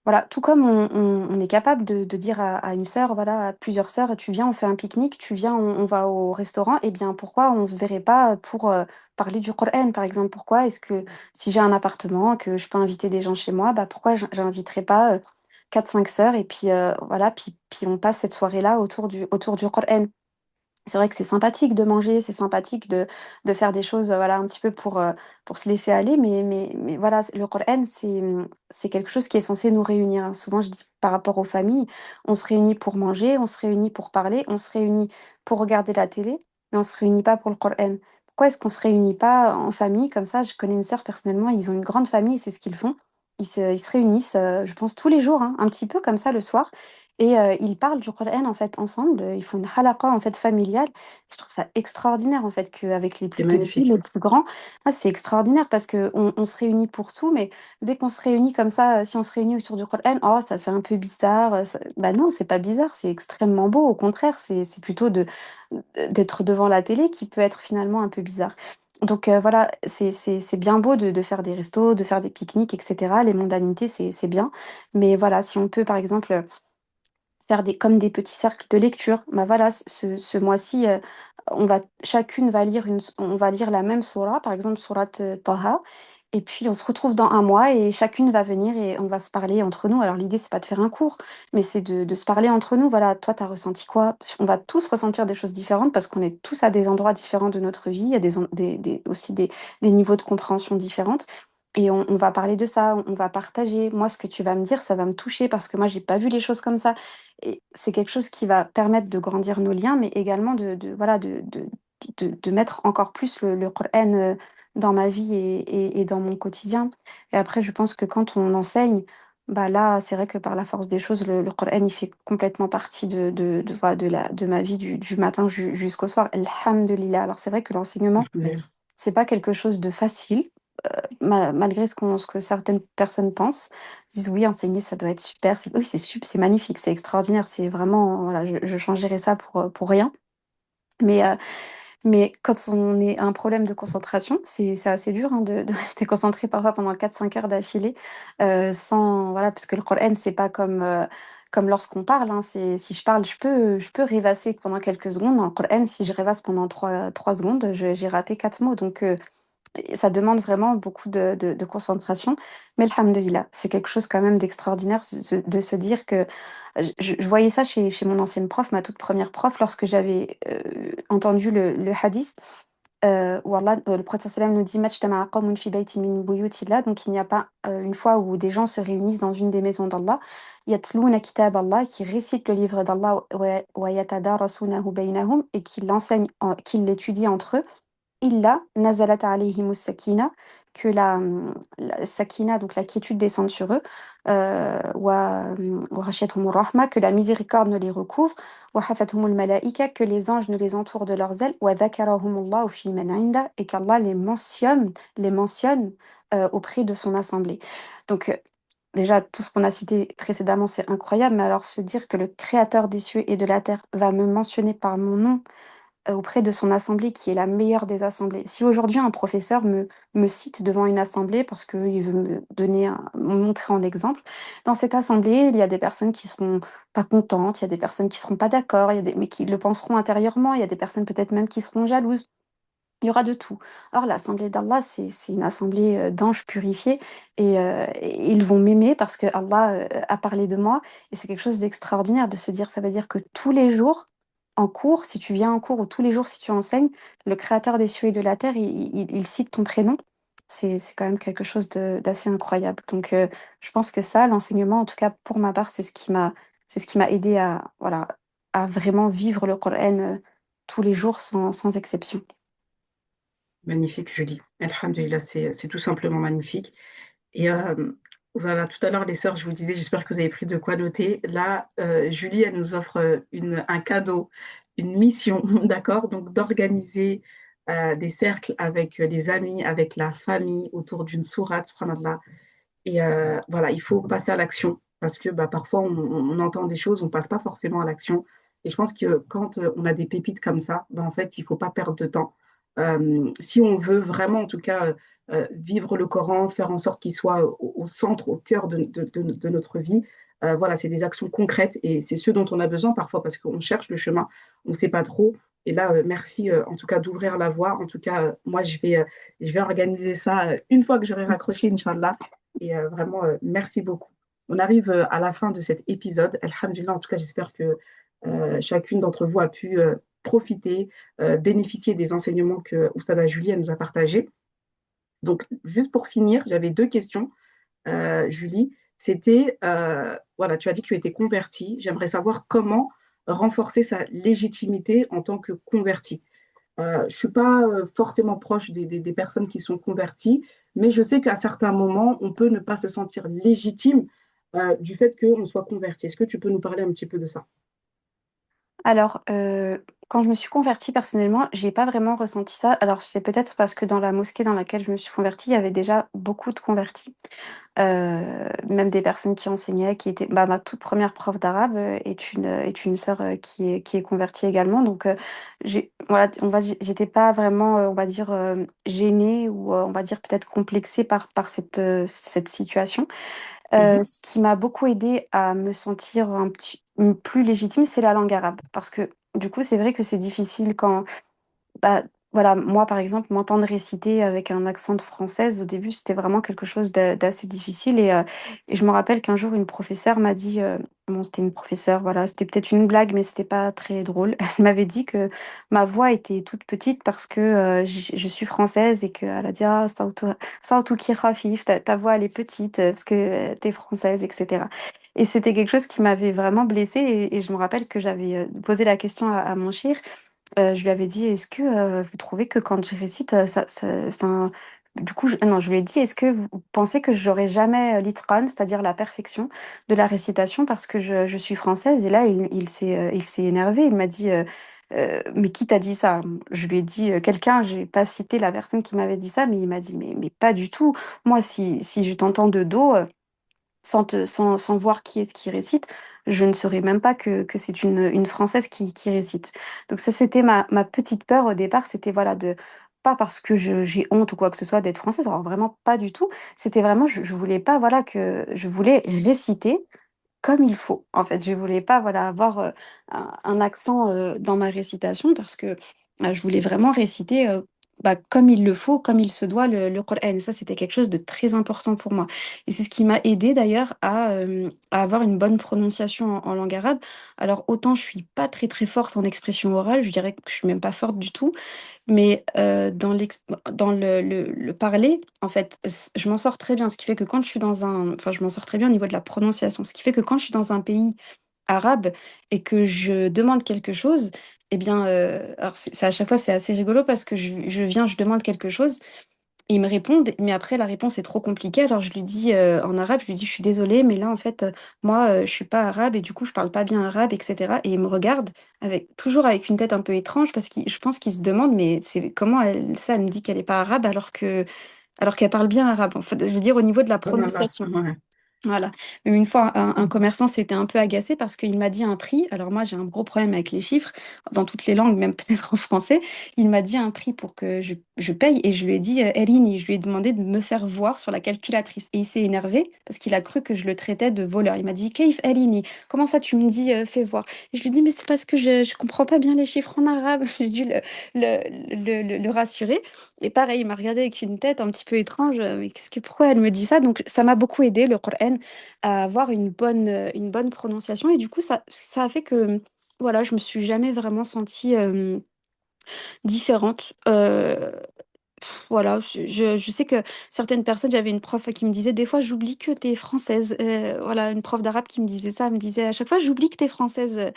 voilà, tout comme on est capable de dire à une sœur, voilà, à plusieurs sœurs, tu viens, on fait un pique-nique, tu viens, on va au restaurant, eh bien pourquoi on ne se verrait pas pour parler du Coran, par exemple? Pourquoi est-ce que si j'ai un appartement, que je peux inviter des gens chez moi, bah pourquoi j'inviterais pas 4-5 sœurs et puis voilà, puis on passe cette soirée-là autour du Coran. C'est vrai que c'est sympathique de manger, c'est sympathique de faire des choses voilà, un petit peu pour se laisser aller, mais voilà, le Coran, c'est quelque chose qui est censé nous réunir, hein. Souvent, je dis par rapport aux familles, on se réunit pour manger, on se réunit pour parler, on se réunit pour regarder la télé, mais on se réunit pas pour le Coran. Pourquoi est-ce qu'on se réunit pas en famille comme ça? Je connais une sœur personnellement, ils ont une grande famille et c'est ce qu'ils font. Ils se réunissent, je pense, tous les jours, hein, un petit peu comme ça le soir. Et ils parlent du Coran en fait ensemble. Ils font une halaqa en fait familiale. Je trouve ça extraordinaire en fait qu'avec les C'est plus petits, magnifique. les plus grands, ah, c'est extraordinaire parce que on se réunit pour tout, mais dès qu'on se réunit comme ça, si on se réunit autour du Coran, oh ça fait un peu bizarre. Bah non, c'est pas bizarre, c'est extrêmement beau. Au contraire, c'est plutôt d'être devant la télé qui peut être finalement un peu bizarre. Donc voilà, c'est bien beau de faire des restos, de faire des pique-niques, etc. Les mondanités, c'est bien. Mais voilà, si on peut par exemple faire comme des petits cercles de lecture. Bah voilà, ce mois-ci, chacune va lire on va lire la même sourate, par exemple sourate Taha, et puis on se retrouve dans un mois et chacune va venir et on va se parler entre nous. Alors l'idée, c'est pas de faire un cours, mais c'est de se parler entre nous. Voilà, toi, t'as ressenti quoi? On va tous ressentir des choses différentes parce qu'on est tous à des endroits différents de notre vie. Il y a aussi des niveaux de compréhension différentes. Et on va parler de ça, on va partager. Moi, ce que tu vas me dire, ça va me toucher parce que moi, j'ai pas vu les choses comme ça. Et c'est quelque chose qui va permettre de grandir nos liens, mais également voilà, de mettre encore plus le Coran dans ma vie et dans mon quotidien. Et après, je pense que quand on enseigne, bah là, c'est vrai que par la force des choses, le Coran, il fait complètement partie voilà, de ma vie du matin jusqu'au soir. Alhamdulillah. Alors, c'est vrai que l'enseignement, c'est pas quelque chose de facile malgré ce que certaines personnes pensent, ils disent oui, enseigner, ça doit être super. Oui, c'est magnifique, c'est extraordinaire. C'est vraiment, voilà, je changerais ça pour rien. Mais, euh, mais quand on est un problème de concentration, c'est assez dur hein, de rester concentré parfois pendant 4-5 heures d'affilée sans, voilà, parce que le Coran, c'est pas comme lorsqu'on parle. Hein, si je parle, je peux rêvasser pendant quelques secondes. Dans le Coran, si je rêvasse pendant 3 secondes, j'ai raté 4 mots. Donc, et ça demande vraiment beaucoup de concentration. Mais alhamdoulilah, c'est quelque chose quand même d'extraordinaire de se dire que je voyais ça chez mon ancienne prof, ma toute première prof, lorsque j'avais entendu le hadith où le prophète sallam nous dit Majtama'a qawmun fi baytin min buyutillah. Donc il n'y a pas une fois où des gens se réunissent dans une des maisons d'Allah, yatluna kitab Allah, qui récitent le livre d'Allah wa yatadarasunahu baynahum et qui l'enseignent, qui l'étudient entre eux. Illa nazalat alayhimus sakina, que la sakina, donc la quiétude descende sur eux, wa ghashiyatuhumur rahma, que la miséricorde ne les recouvre, wa hafathumul malaika, que les anges ne les entourent de leurs ailes, wa dhakarahumullahu fi man inda, et qu'Allah les mentionne auprès de son assemblée. Donc déjà, tout ce qu'on a cité précédemment, c'est incroyable, mais alors se dire que le Créateur des cieux et de la terre va me mentionner par mon nom auprès de son assemblée qui est la meilleure des assemblées. Si aujourd'hui un professeur me cite devant une assemblée parce qu'il veut me donner me montrer en exemple, dans cette assemblée, il y a des personnes qui seront pas contentes, il y a des personnes qui seront pas d'accord, il y a mais qui le penseront intérieurement, il y a des personnes peut-être même qui seront jalouses. Il y aura de tout. Or, l'assemblée d'Allah, c'est une assemblée d'anges purifiés et ils vont m'aimer parce que Allah a parlé de moi. Et c'est quelque chose d'extraordinaire de se dire, ça veut dire que tous les jours, en cours, si tu viens en cours ou tous les jours, si tu enseignes, le Créateur des cieux et de la terre, il cite ton prénom. C'est quand même quelque chose d'assez incroyable. Donc, je pense que ça, l'enseignement, en tout cas pour ma part, c'est ce qui m'a aidé à, voilà, à vraiment vivre le Coran tous les jours sans exception. Magnifique, Julie. Alhamdulillah, c'est tout simplement magnifique. Et voilà, tout à l'heure, les sœurs, je vous disais, j'espère que vous avez pris de quoi noter. Là, Julie, elle nous offre un cadeau, une mission, d'accord? Donc, d'organiser des cercles avec les amis, avec la famille, autour d'une sourate, subhanallah. Et voilà, il faut passer à l'action parce que bah, parfois, on entend des choses, on ne passe pas forcément à l'action. Et je pense que quand on a des pépites comme ça, bah, en fait, il ne faut pas perdre de temps. Si on veut vraiment, en tout cas, vivre le Coran, faire en sorte qu'il soit au centre, au cœur de notre vie, voilà, c'est des actions concrètes et c'est ce dont on a besoin parfois parce qu'on cherche le chemin, on ne sait pas trop. Et là, merci en tout cas d'ouvrir la voie. En tout cas, moi, je vais organiser ça une fois que j'aurai raccroché, Inch'Allah. Et vraiment, merci beaucoup. On arrive à la fin de cet épisode. Alhamdulillah, en tout cas, j'espère que chacune d'entre vous a pu profiter, bénéficier des enseignements que Oustada Julie elle nous a partagés. Donc, juste pour finir, j'avais deux questions, Julie. C'était, voilà, tu as dit que tu étais convertie. J'aimerais savoir comment renforcer sa légitimité en tant que convertie. Je ne suis pas forcément proche des personnes qui sont converties, mais je sais qu'à certains moments, on peut ne pas se sentir légitime du fait qu'on soit converti. Est-ce que tu peux nous parler un petit peu de ça? Alors, quand je me suis convertie personnellement, j'ai pas vraiment ressenti ça. Alors, c'est peut-être parce que dans la mosquée dans laquelle je me suis convertie, il y avait déjà beaucoup de convertis. Même des personnes qui enseignaient, qui étaient... Bah, ma toute première prof d'arabe est une sœur qui est convertie également. Donc, voilà, j'étais pas vraiment, on va dire, gênée ou on va dire peut-être complexée par cette situation. Mhm, Ce qui m'a beaucoup aidé à me sentir plus légitime, c'est la langue arabe. Parce que du coup, c'est vrai que c'est difficile quand, bah, voilà, moi par exemple, m'entendre réciter avec un accent de française, au début, c'était vraiment quelque chose d'assez difficile. Et je me rappelle qu'un jour, une professeure m'a dit, bon, c'était une professeure, voilà, c'était peut-être une blague, mais c'était pas très drôle. Elle m'avait dit que ma voix était toute petite parce que je suis française et qu'elle a dit, ah, Saoutou khafif, ta voix elle est petite parce que t'es française, etc. Et c'était quelque chose qui m'avait vraiment blessée. Et je me rappelle que j'avais posé la question à mon chir. Je lui avais dit, est-ce que vous trouvez que quand je récite, enfin, du coup, non, je lui ai dit, est-ce que vous pensez que j'aurai jamais l'itqan, c'est-à-dire la perfection de la récitation parce que je suis française? Et là, il s'est énervé. Il m'a dit, mais qui t'a dit ça? Je lui ai dit, quelqu'un, j'ai pas cité la personne qui m'avait dit ça, mais il m'a dit, mais pas du tout. Moi, si je t'entends de dos, sans voir qui est-ce qui récite, je ne saurais même pas que c'est une Française qui récite. Donc ça, c'était ma petite peur au départ, c'était voilà de pas parce que j'ai honte ou quoi que ce soit d'être française, alors vraiment pas du tout. C'était vraiment, je voulais pas voilà que je voulais réciter comme il faut. En fait, je voulais pas voilà avoir un accent dans ma récitation parce que je voulais vraiment réciter comme il le faut, comme il se doit le Coran. Et ça, c'était quelque chose de très important pour moi. Et c'est ce qui m'a aidé d'ailleurs à avoir une bonne prononciation en langue arabe. Alors autant je suis pas très très forte en expression orale, je dirais que je suis même pas forte du tout. Mais dans le parler, en fait, je m'en sors très bien. Ce qui fait que quand je suis dans un... Enfin, je m'en sors très bien au niveau de la prononciation. Ce qui fait que quand je suis dans un pays arabe et que je demande quelque chose, eh bien, alors à chaque fois, c'est assez rigolo parce que je viens, je demande quelque chose. Ils me répondent, mais après la réponse est trop compliquée. Alors je lui dis en arabe, je lui dis je suis désolée, mais là en fait moi je suis pas arabe et du coup je parle pas bien arabe, etc. Et il me regarde avec toujours avec une tête un peu étrange parce que je pense qu'il se demande mais c'est comment elle me dit qu'elle est pas arabe alors qu'elle parle bien arabe. En fait, je veux dire au niveau de la subhanallah, prononciation. ouais. Voilà. Même une fois, un commerçant s'était un peu agacé parce qu'il m'a dit un prix. Alors moi, j'ai un gros problème avec les chiffres, dans toutes les langues, même peut-être en français. Il m'a dit un prix pour que je paye et je lui ai dit Erini. Je lui ai demandé de me faire voir sur la calculatrice. Et il s'est énervé parce qu'il a cru que je le traitais de voleur. Il m'a dit Keif Erini, comment ça tu me dis fais voir? Et je lui ai dit mais c'est parce que je comprends pas bien les chiffres en arabe. J'ai dû le rassurer. Et pareil, il m'a regardé avec une tête un petit peu étrange. Mais pourquoi elle me dit ça? Donc, ça m'a beaucoup aidé, le Coran, à avoir une bonne prononciation. Et du coup, ça a fait que, voilà, je me suis jamais vraiment sentie différente. Voilà, je sais que certaines personnes, j'avais une prof qui me disait, des fois, j'oublie que t'es française. Voilà, une prof d'arabe qui me disait ça, elle me disait, à chaque fois, j'oublie que t'es française.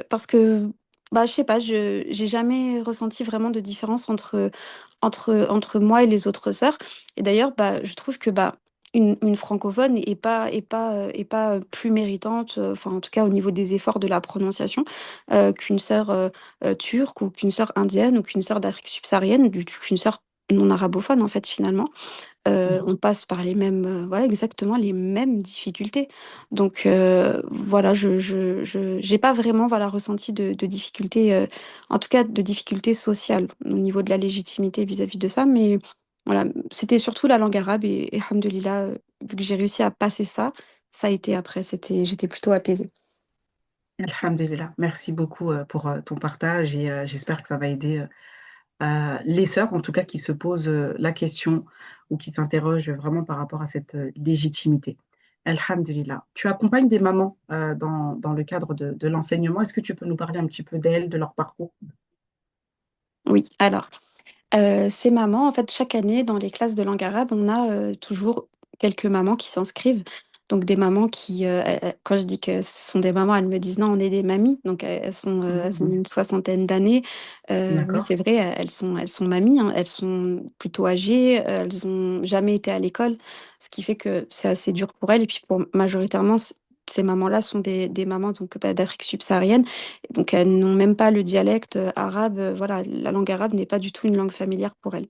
Parce que, bah, je sais pas, j'ai jamais ressenti vraiment de différence entre moi et les autres sœurs. Et d'ailleurs, bah, je trouve que bah, une francophone est pas plus méritante, enfin en tout cas au niveau des efforts de la prononciation, qu'une sœur turque ou qu'une sœur indienne ou qu'une sœur d'Afrique subsaharienne, qu'une sœur non arabophone en fait finalement. Mhm. On passe par les mêmes, voilà, exactement les mêmes difficultés. Donc voilà, j'ai pas vraiment voilà ressenti de difficultés, en tout cas de difficultés sociales au niveau de la légitimité vis-à-vis de ça. Mais voilà, c'était surtout la langue arabe et alhamdoulilah, vu que j'ai réussi à passer ça, ça a été après, j'étais plutôt apaisée. Alhamdulillah. Merci beaucoup pour ton partage et j'espère que ça va aider les sœurs, en tout cas, qui se posent la question ou qui s'interrogent vraiment par rapport à cette légitimité. Alhamdulillah. Tu accompagnes des mamans dans le cadre de l'enseignement. Est-ce que tu peux nous parler un petit peu d'elles, de leur parcours? Oui, alors. Ces mamans, en fait, chaque année, dans les classes de langue arabe, on a toujours quelques mamans qui s'inscrivent. Donc des mamans qui, quand je dis que ce sont des mamans, elles me disent non, on est des mamies. Donc elles ont Mhm. une soixantaine d'années. Oui, D'accord. c'est vrai, elles sont mamies, hein. Elles sont plutôt âgées. Elles ont jamais été à l'école, ce qui fait que c'est assez dur pour elles. Et puis pour majoritairement, ces mamans-là sont des mamans donc bah, d'Afrique subsaharienne. Donc elles n'ont même pas le dialecte arabe. Voilà, la langue arabe n'est pas du tout une langue familière pour elles.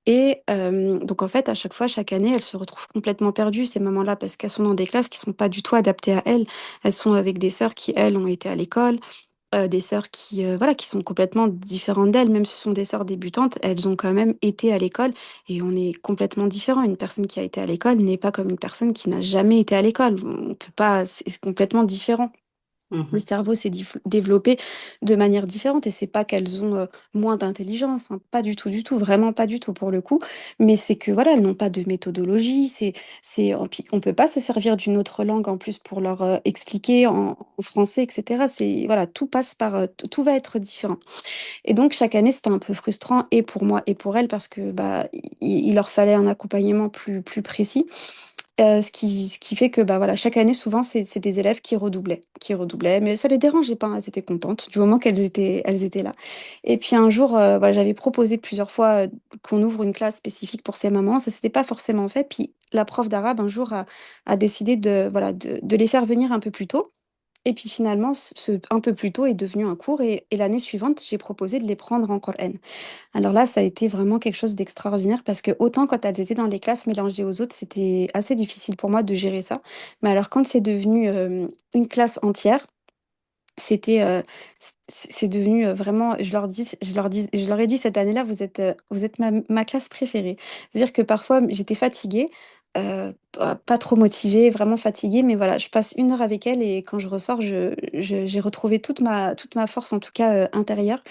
Et donc en fait, à chaque fois, chaque année, elles se retrouvent complètement perdues, ces mamans-là, parce qu'elles sont dans des classes qui sont pas du tout adaptées à elles. Elles sont avec des sœurs qui, elles, ont été à l'école, des sœurs qui, voilà, qui sont complètement différentes d'elles. Même si ce sont des sœurs débutantes, elles ont quand même été à l'école et on est complètement différent. Une personne qui a été à l'école n'est pas comme une personne qui n'a jamais été à l'école. On peut pas, c'est complètement différent. Le Mhm. cerveau s'est développé de manière différente et c'est pas qu'elles ont moins d'intelligence, hein, pas du tout, du tout, vraiment pas du tout pour le coup, mais c'est que voilà, elles n'ont pas de méthodologie, puis on peut pas se servir d'une autre langue en plus pour leur expliquer en français, etc. C'est voilà, tout passe par, tout va être différent. Et donc chaque année c'était un peu frustrant et pour moi et pour elles parce que bah il leur fallait un accompagnement plus précis. Ce qui fait que bah, voilà, chaque année, souvent, c'est des élèves qui redoublaient, mais ça les dérangeait pas, elles étaient contentes du moment elles étaient là. Et puis un jour, voilà, j'avais proposé plusieurs fois qu'on ouvre une classe spécifique pour ces mamans, ça s'était pas forcément fait. Puis la prof d'arabe, un jour, a décidé voilà, de les faire venir un peu plus tôt. Et puis finalement, un peu plus tôt est devenu un cours et l'année suivante, j'ai proposé de les prendre en Coran. Alors là, ça a été vraiment quelque chose d'extraordinaire parce que autant quand elles étaient dans les classes mélangées aux autres, c'était assez difficile pour moi de gérer ça. Mais alors quand c'est devenu une classe entière, c'était c'est devenu vraiment, je leur ai dit cette année-là, vous êtes ma classe préférée. C'est-à-dire que parfois j'étais fatiguée, pas trop motivée, vraiment fatiguée, mais voilà, je passe une heure avec elles et quand je ressors, j'ai retrouvé toute ma force, en tout cas intérieure.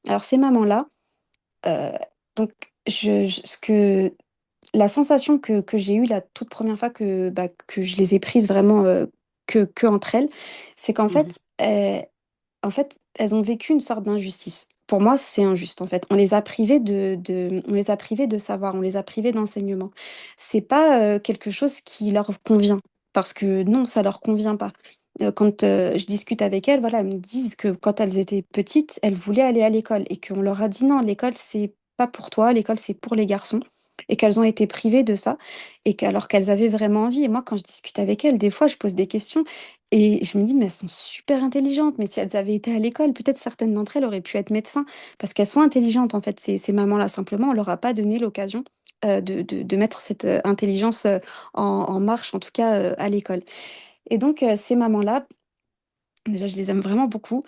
Alors ces mamans-là, euh, donc, ce que la sensation que j'ai eue la toute première fois bah, que je les ai prises vraiment que entre elles, c'est qu'en Mhm. en fait, elles ont vécu une sorte d'injustice. Pour moi, c'est injuste, en fait. On les a privées on les a privées de savoir, on les a privées d'enseignement. C'est pas quelque chose qui leur convient, parce que non, ça leur convient pas. Quand je discute avec elles, voilà, elles me disent que quand elles étaient petites, elles voulaient aller à l'école et qu'on leur a dit non, l'école, c'est pas pour toi, l'école, c'est pour les garçons. et qu'elles ont été privées de ça, alors qu'elles avaient vraiment envie. Et moi, quand je discute avec elles, des fois, je pose des questions et je me dis, mais elles sont super intelligentes, mais si elles avaient été à l'école, peut-être certaines d'entre elles auraient pu être médecins, parce qu'elles sont intelligentes, en fait, ces mamans-là. Simplement, on leur a pas donné l'occasion de mettre cette intelligence en marche, en tout cas à l'école. Et donc, ces mamans-là, déjà, je les aime vraiment beaucoup.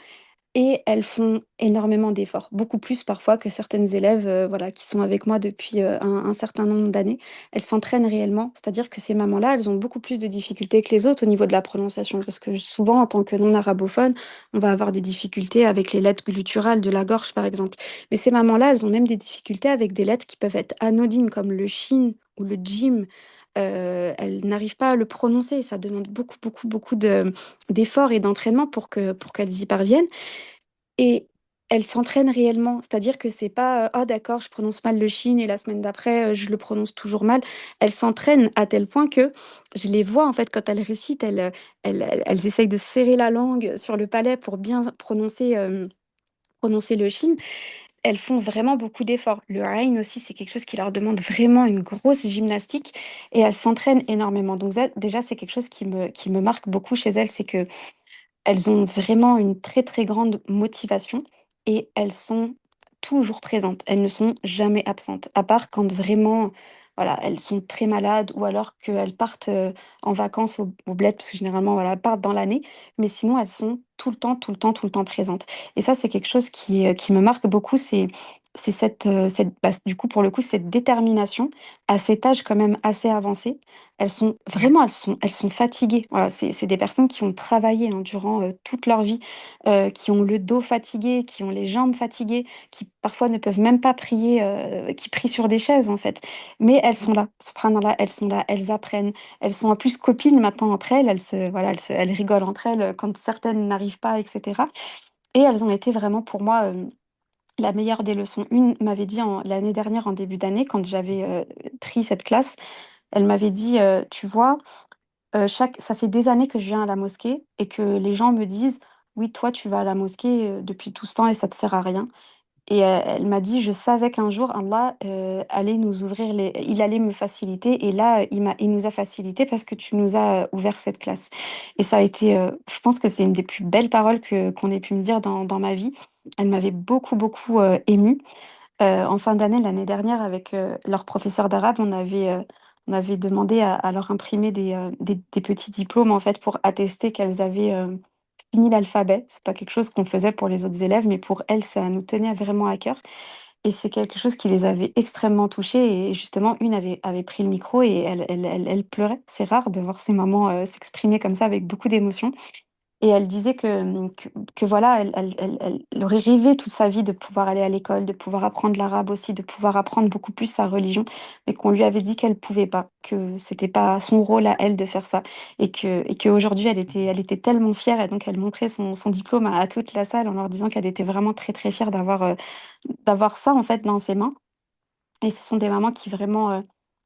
Et elles font énormément d'efforts, beaucoup plus parfois que certaines élèves voilà, qui sont avec moi depuis un certain nombre d'années. Elles s'entraînent réellement, c'est-à-dire que ces mamans-là, elles ont beaucoup plus de difficultés que les autres au niveau de la prononciation, parce que souvent, en tant que non-arabophone, on va avoir des difficultés avec les lettres gutturales de la gorge, par exemple. Mais ces mamans-là, elles ont même des difficultés avec des lettres qui peuvent être anodines, comme le shin ou le jim. Elles n'arrivent pas à le prononcer, ça demande beaucoup, beaucoup, beaucoup d'efforts et d'entraînement pour qu'elles y parviennent. Et elle s'entraîne réellement, c'est-à-dire que c'est pas «Ah d'accord, je prononce mal le shin et la semaine d'après, je le prononce toujours mal». Elle s'entraîne à tel point que je les vois en fait quand elles récitent, elles essayent de serrer la langue sur le palais pour bien prononcer le shin. Elles font vraiment beaucoup d'efforts. Le ayn aussi, c'est quelque chose qui leur demande vraiment une grosse gymnastique et elles s'entraînent énormément. Donc ça, déjà, c'est quelque chose qui me marque beaucoup chez elles, c'est que elles ont vraiment une très, très grande motivation et elles sont toujours présentes. Elles ne sont jamais absentes, à part quand vraiment, voilà, elles sont très malades ou alors qu'elles partent, en vacances au bled, parce que généralement, voilà, elles partent dans l'année, mais sinon elles sont tout le temps, tout le temps, tout le temps présentes. Et ça, c'est quelque chose qui me marque beaucoup, c'est du coup, pour le coup, cette détermination à cet âge quand même assez avancé. Elles sont vraiment, elles sont fatiguées. Voilà, c'est des personnes qui ont travaillé, hein, durant, toute leur vie, qui ont le dos fatigué, qui ont les jambes fatiguées, qui parfois ne peuvent même pas prier, qui prient sur des chaises, en fait. Mais elles sont là, subhanallah, elles sont là, elles apprennent. Elles sont en plus copines maintenant entre elles. Elles rigolent entre elles, quand certaines n'arrivent pas et cetera. Et elles ont été vraiment pour moi, la meilleure des leçons. Une m'avait dit l'année dernière, en début d'année, quand j'avais, pris cette classe, elle m'avait dit, «Tu vois, ça fait des années que je viens à la mosquée et que les gens me disent: "Oui, toi, tu vas à la mosquée, depuis tout ce temps et ça te sert à rien"». Et elle m'a dit: «Je savais qu'un jour Allah, allait nous ouvrir les il allait me faciliter et là, il nous a facilité parce que tu nous as, ouvert cette classe». Et ça a été, je pense que c'est une des plus belles paroles que qu'on ait pu me dire dans ma vie. Elle m'avait beaucoup, beaucoup, émue. En fin d'année, l'année dernière, avec, leur professeur d'arabe, on avait demandé à leur imprimer des petits diplômes, en fait, pour attester qu'elles avaient, fini l'alphabet. C'est pas quelque chose qu'on faisait pour les autres élèves, mais pour elles, ça nous tenait vraiment à cœur et c'est quelque chose qui les avait extrêmement touchées et justement, une avait pris le micro et elle pleurait. C'est rare de voir ces mamans, s'exprimer comme ça avec beaucoup d'émotion. Et elle disait que voilà, elle aurait rêvé toute sa vie de pouvoir aller à l'école, de pouvoir apprendre l'arabe aussi, de pouvoir apprendre beaucoup plus sa religion, mais qu'on lui avait dit qu'elle pouvait pas, que c'était pas son rôle à elle de faire ça et qu'aujourd'hui elle était tellement fière et donc elle montrait son diplôme à toute la salle en leur disant qu'elle était vraiment très, très fière d'avoir ça en fait dans ses mains. Et ce sont des mamans qui vraiment,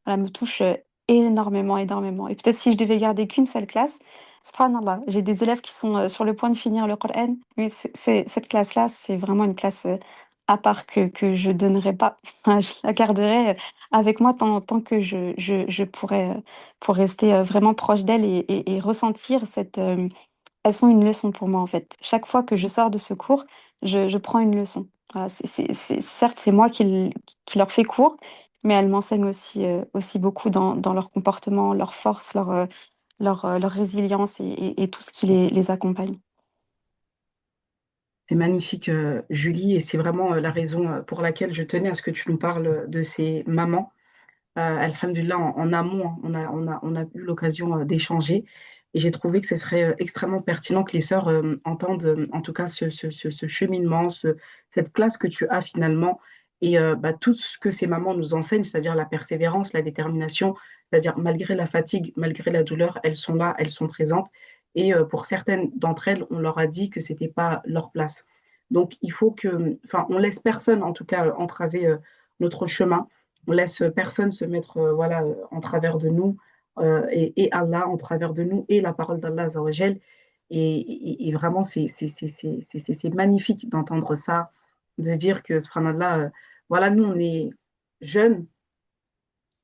voilà, me touchent, énormément, énormément. Et peut-être si je devais garder qu'une seule classe, subhanallah, j'ai des élèves qui sont, sur le point de finir le Coran, mais cette classe-là, c'est vraiment une classe, à part que je donnerais pas. Enfin, je la garderai, avec moi tant que je pourrais, pour rester, vraiment proche d'elle et ressentir elles sont une leçon pour moi, en fait. Chaque fois que je sors de ce cours, je prends une leçon. Voilà, certes, c'est moi qui leur fais cours, mais elles m'enseignent aussi beaucoup dans leur comportement, leur force, leur résilience et tout ce qui les accompagne. C'est magnifique, Julie, et c'est vraiment la raison pour laquelle je tenais à ce que tu nous parles de ces mamans. Alhamdulillah, en amont, hein, on a eu l'occasion d'échanger et j'ai trouvé que ce serait extrêmement pertinent que les sœurs entendent en tout cas ce cheminement, cette classe que tu as finalement et bah, tout ce que ces mamans nous enseignent, c'est-à-dire la persévérance, la détermination, c'est-à-dire malgré la fatigue, malgré la douleur, elles sont là, elles sont présentes et pour certaines d'entre elles, on leur a dit que c'était pas leur place. Donc il faut que, enfin, on laisse personne en tout cas entraver notre chemin, on laisse personne se mettre voilà, en travers de nous et Allah en travers de nous et la parole d'Allah Azawajal. Et vraiment, c'est magnifique d'entendre ça, de se dire que, subhanallah, voilà, nous, on est jeunes,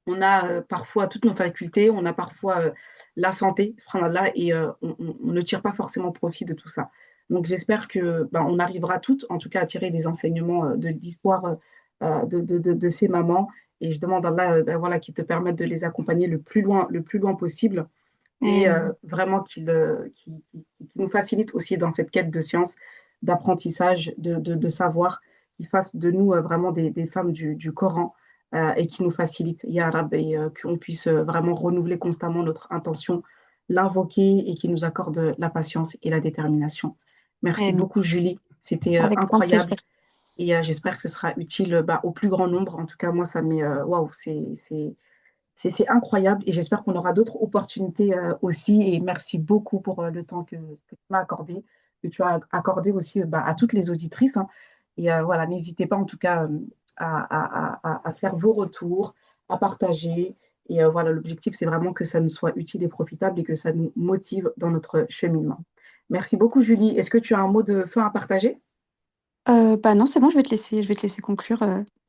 On a parfois toutes nos facultés, on a parfois la santé, subhanallah, et on ne tire pas forcément profit de tout ça. Donc j'espère que ben, on arrivera toutes, en tout cas, à tirer des enseignements de l'histoire de ces mamans. Et je demande à Allah ben, voilà, qu'il te permette de les accompagner le plus loin possible et vraiment qu'il nous facilite aussi dans cette quête de science, d'apprentissage, de savoir, qu'il fasse de nous vraiment des femmes du Coran et qui nous facilite, Ya Rab, et qu'on puisse vraiment renouveler constamment notre intention, l'invoquer et qui nous accorde la patience et la détermination. Merci Amen. beaucoup, Julie. C'était Avec grand incroyable plaisir. et j'espère que ce sera utile bah, au plus grand nombre. En tout cas, moi, ça m'est waouh, c'est incroyable et j'espère qu'on aura d'autres opportunités aussi. Et merci beaucoup pour le temps que tu m'as accordé, que tu as accordé aussi bah, à toutes les auditrices, hein. Et voilà, n'hésitez pas en tout cas à faire vos retours, à partager. Et voilà, l'objectif, c'est vraiment que ça nous soit utile et profitable et que ça nous motive dans notre cheminement. Merci beaucoup, Julie. Est-ce que tu as un mot de fin à partager? Bah non, c'est bon, je vais te laisser conclure.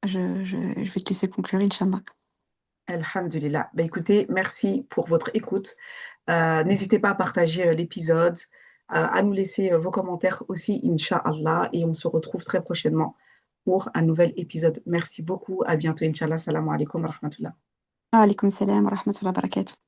Je vais te laisser conclure, Inch'Allah. Alhamdulillah. Bah, écoutez, merci pour votre écoute. N'hésitez pas à partager l'épisode, à nous laisser vos commentaires aussi, Inch'Allah, et on se retrouve très prochainement pour un nouvel épisode. Merci beaucoup. À bientôt, Inch'Allah. Salam alaikum wa rahmatullah. Wa alaykoum salam wa rahmatullahi wa barakatuh.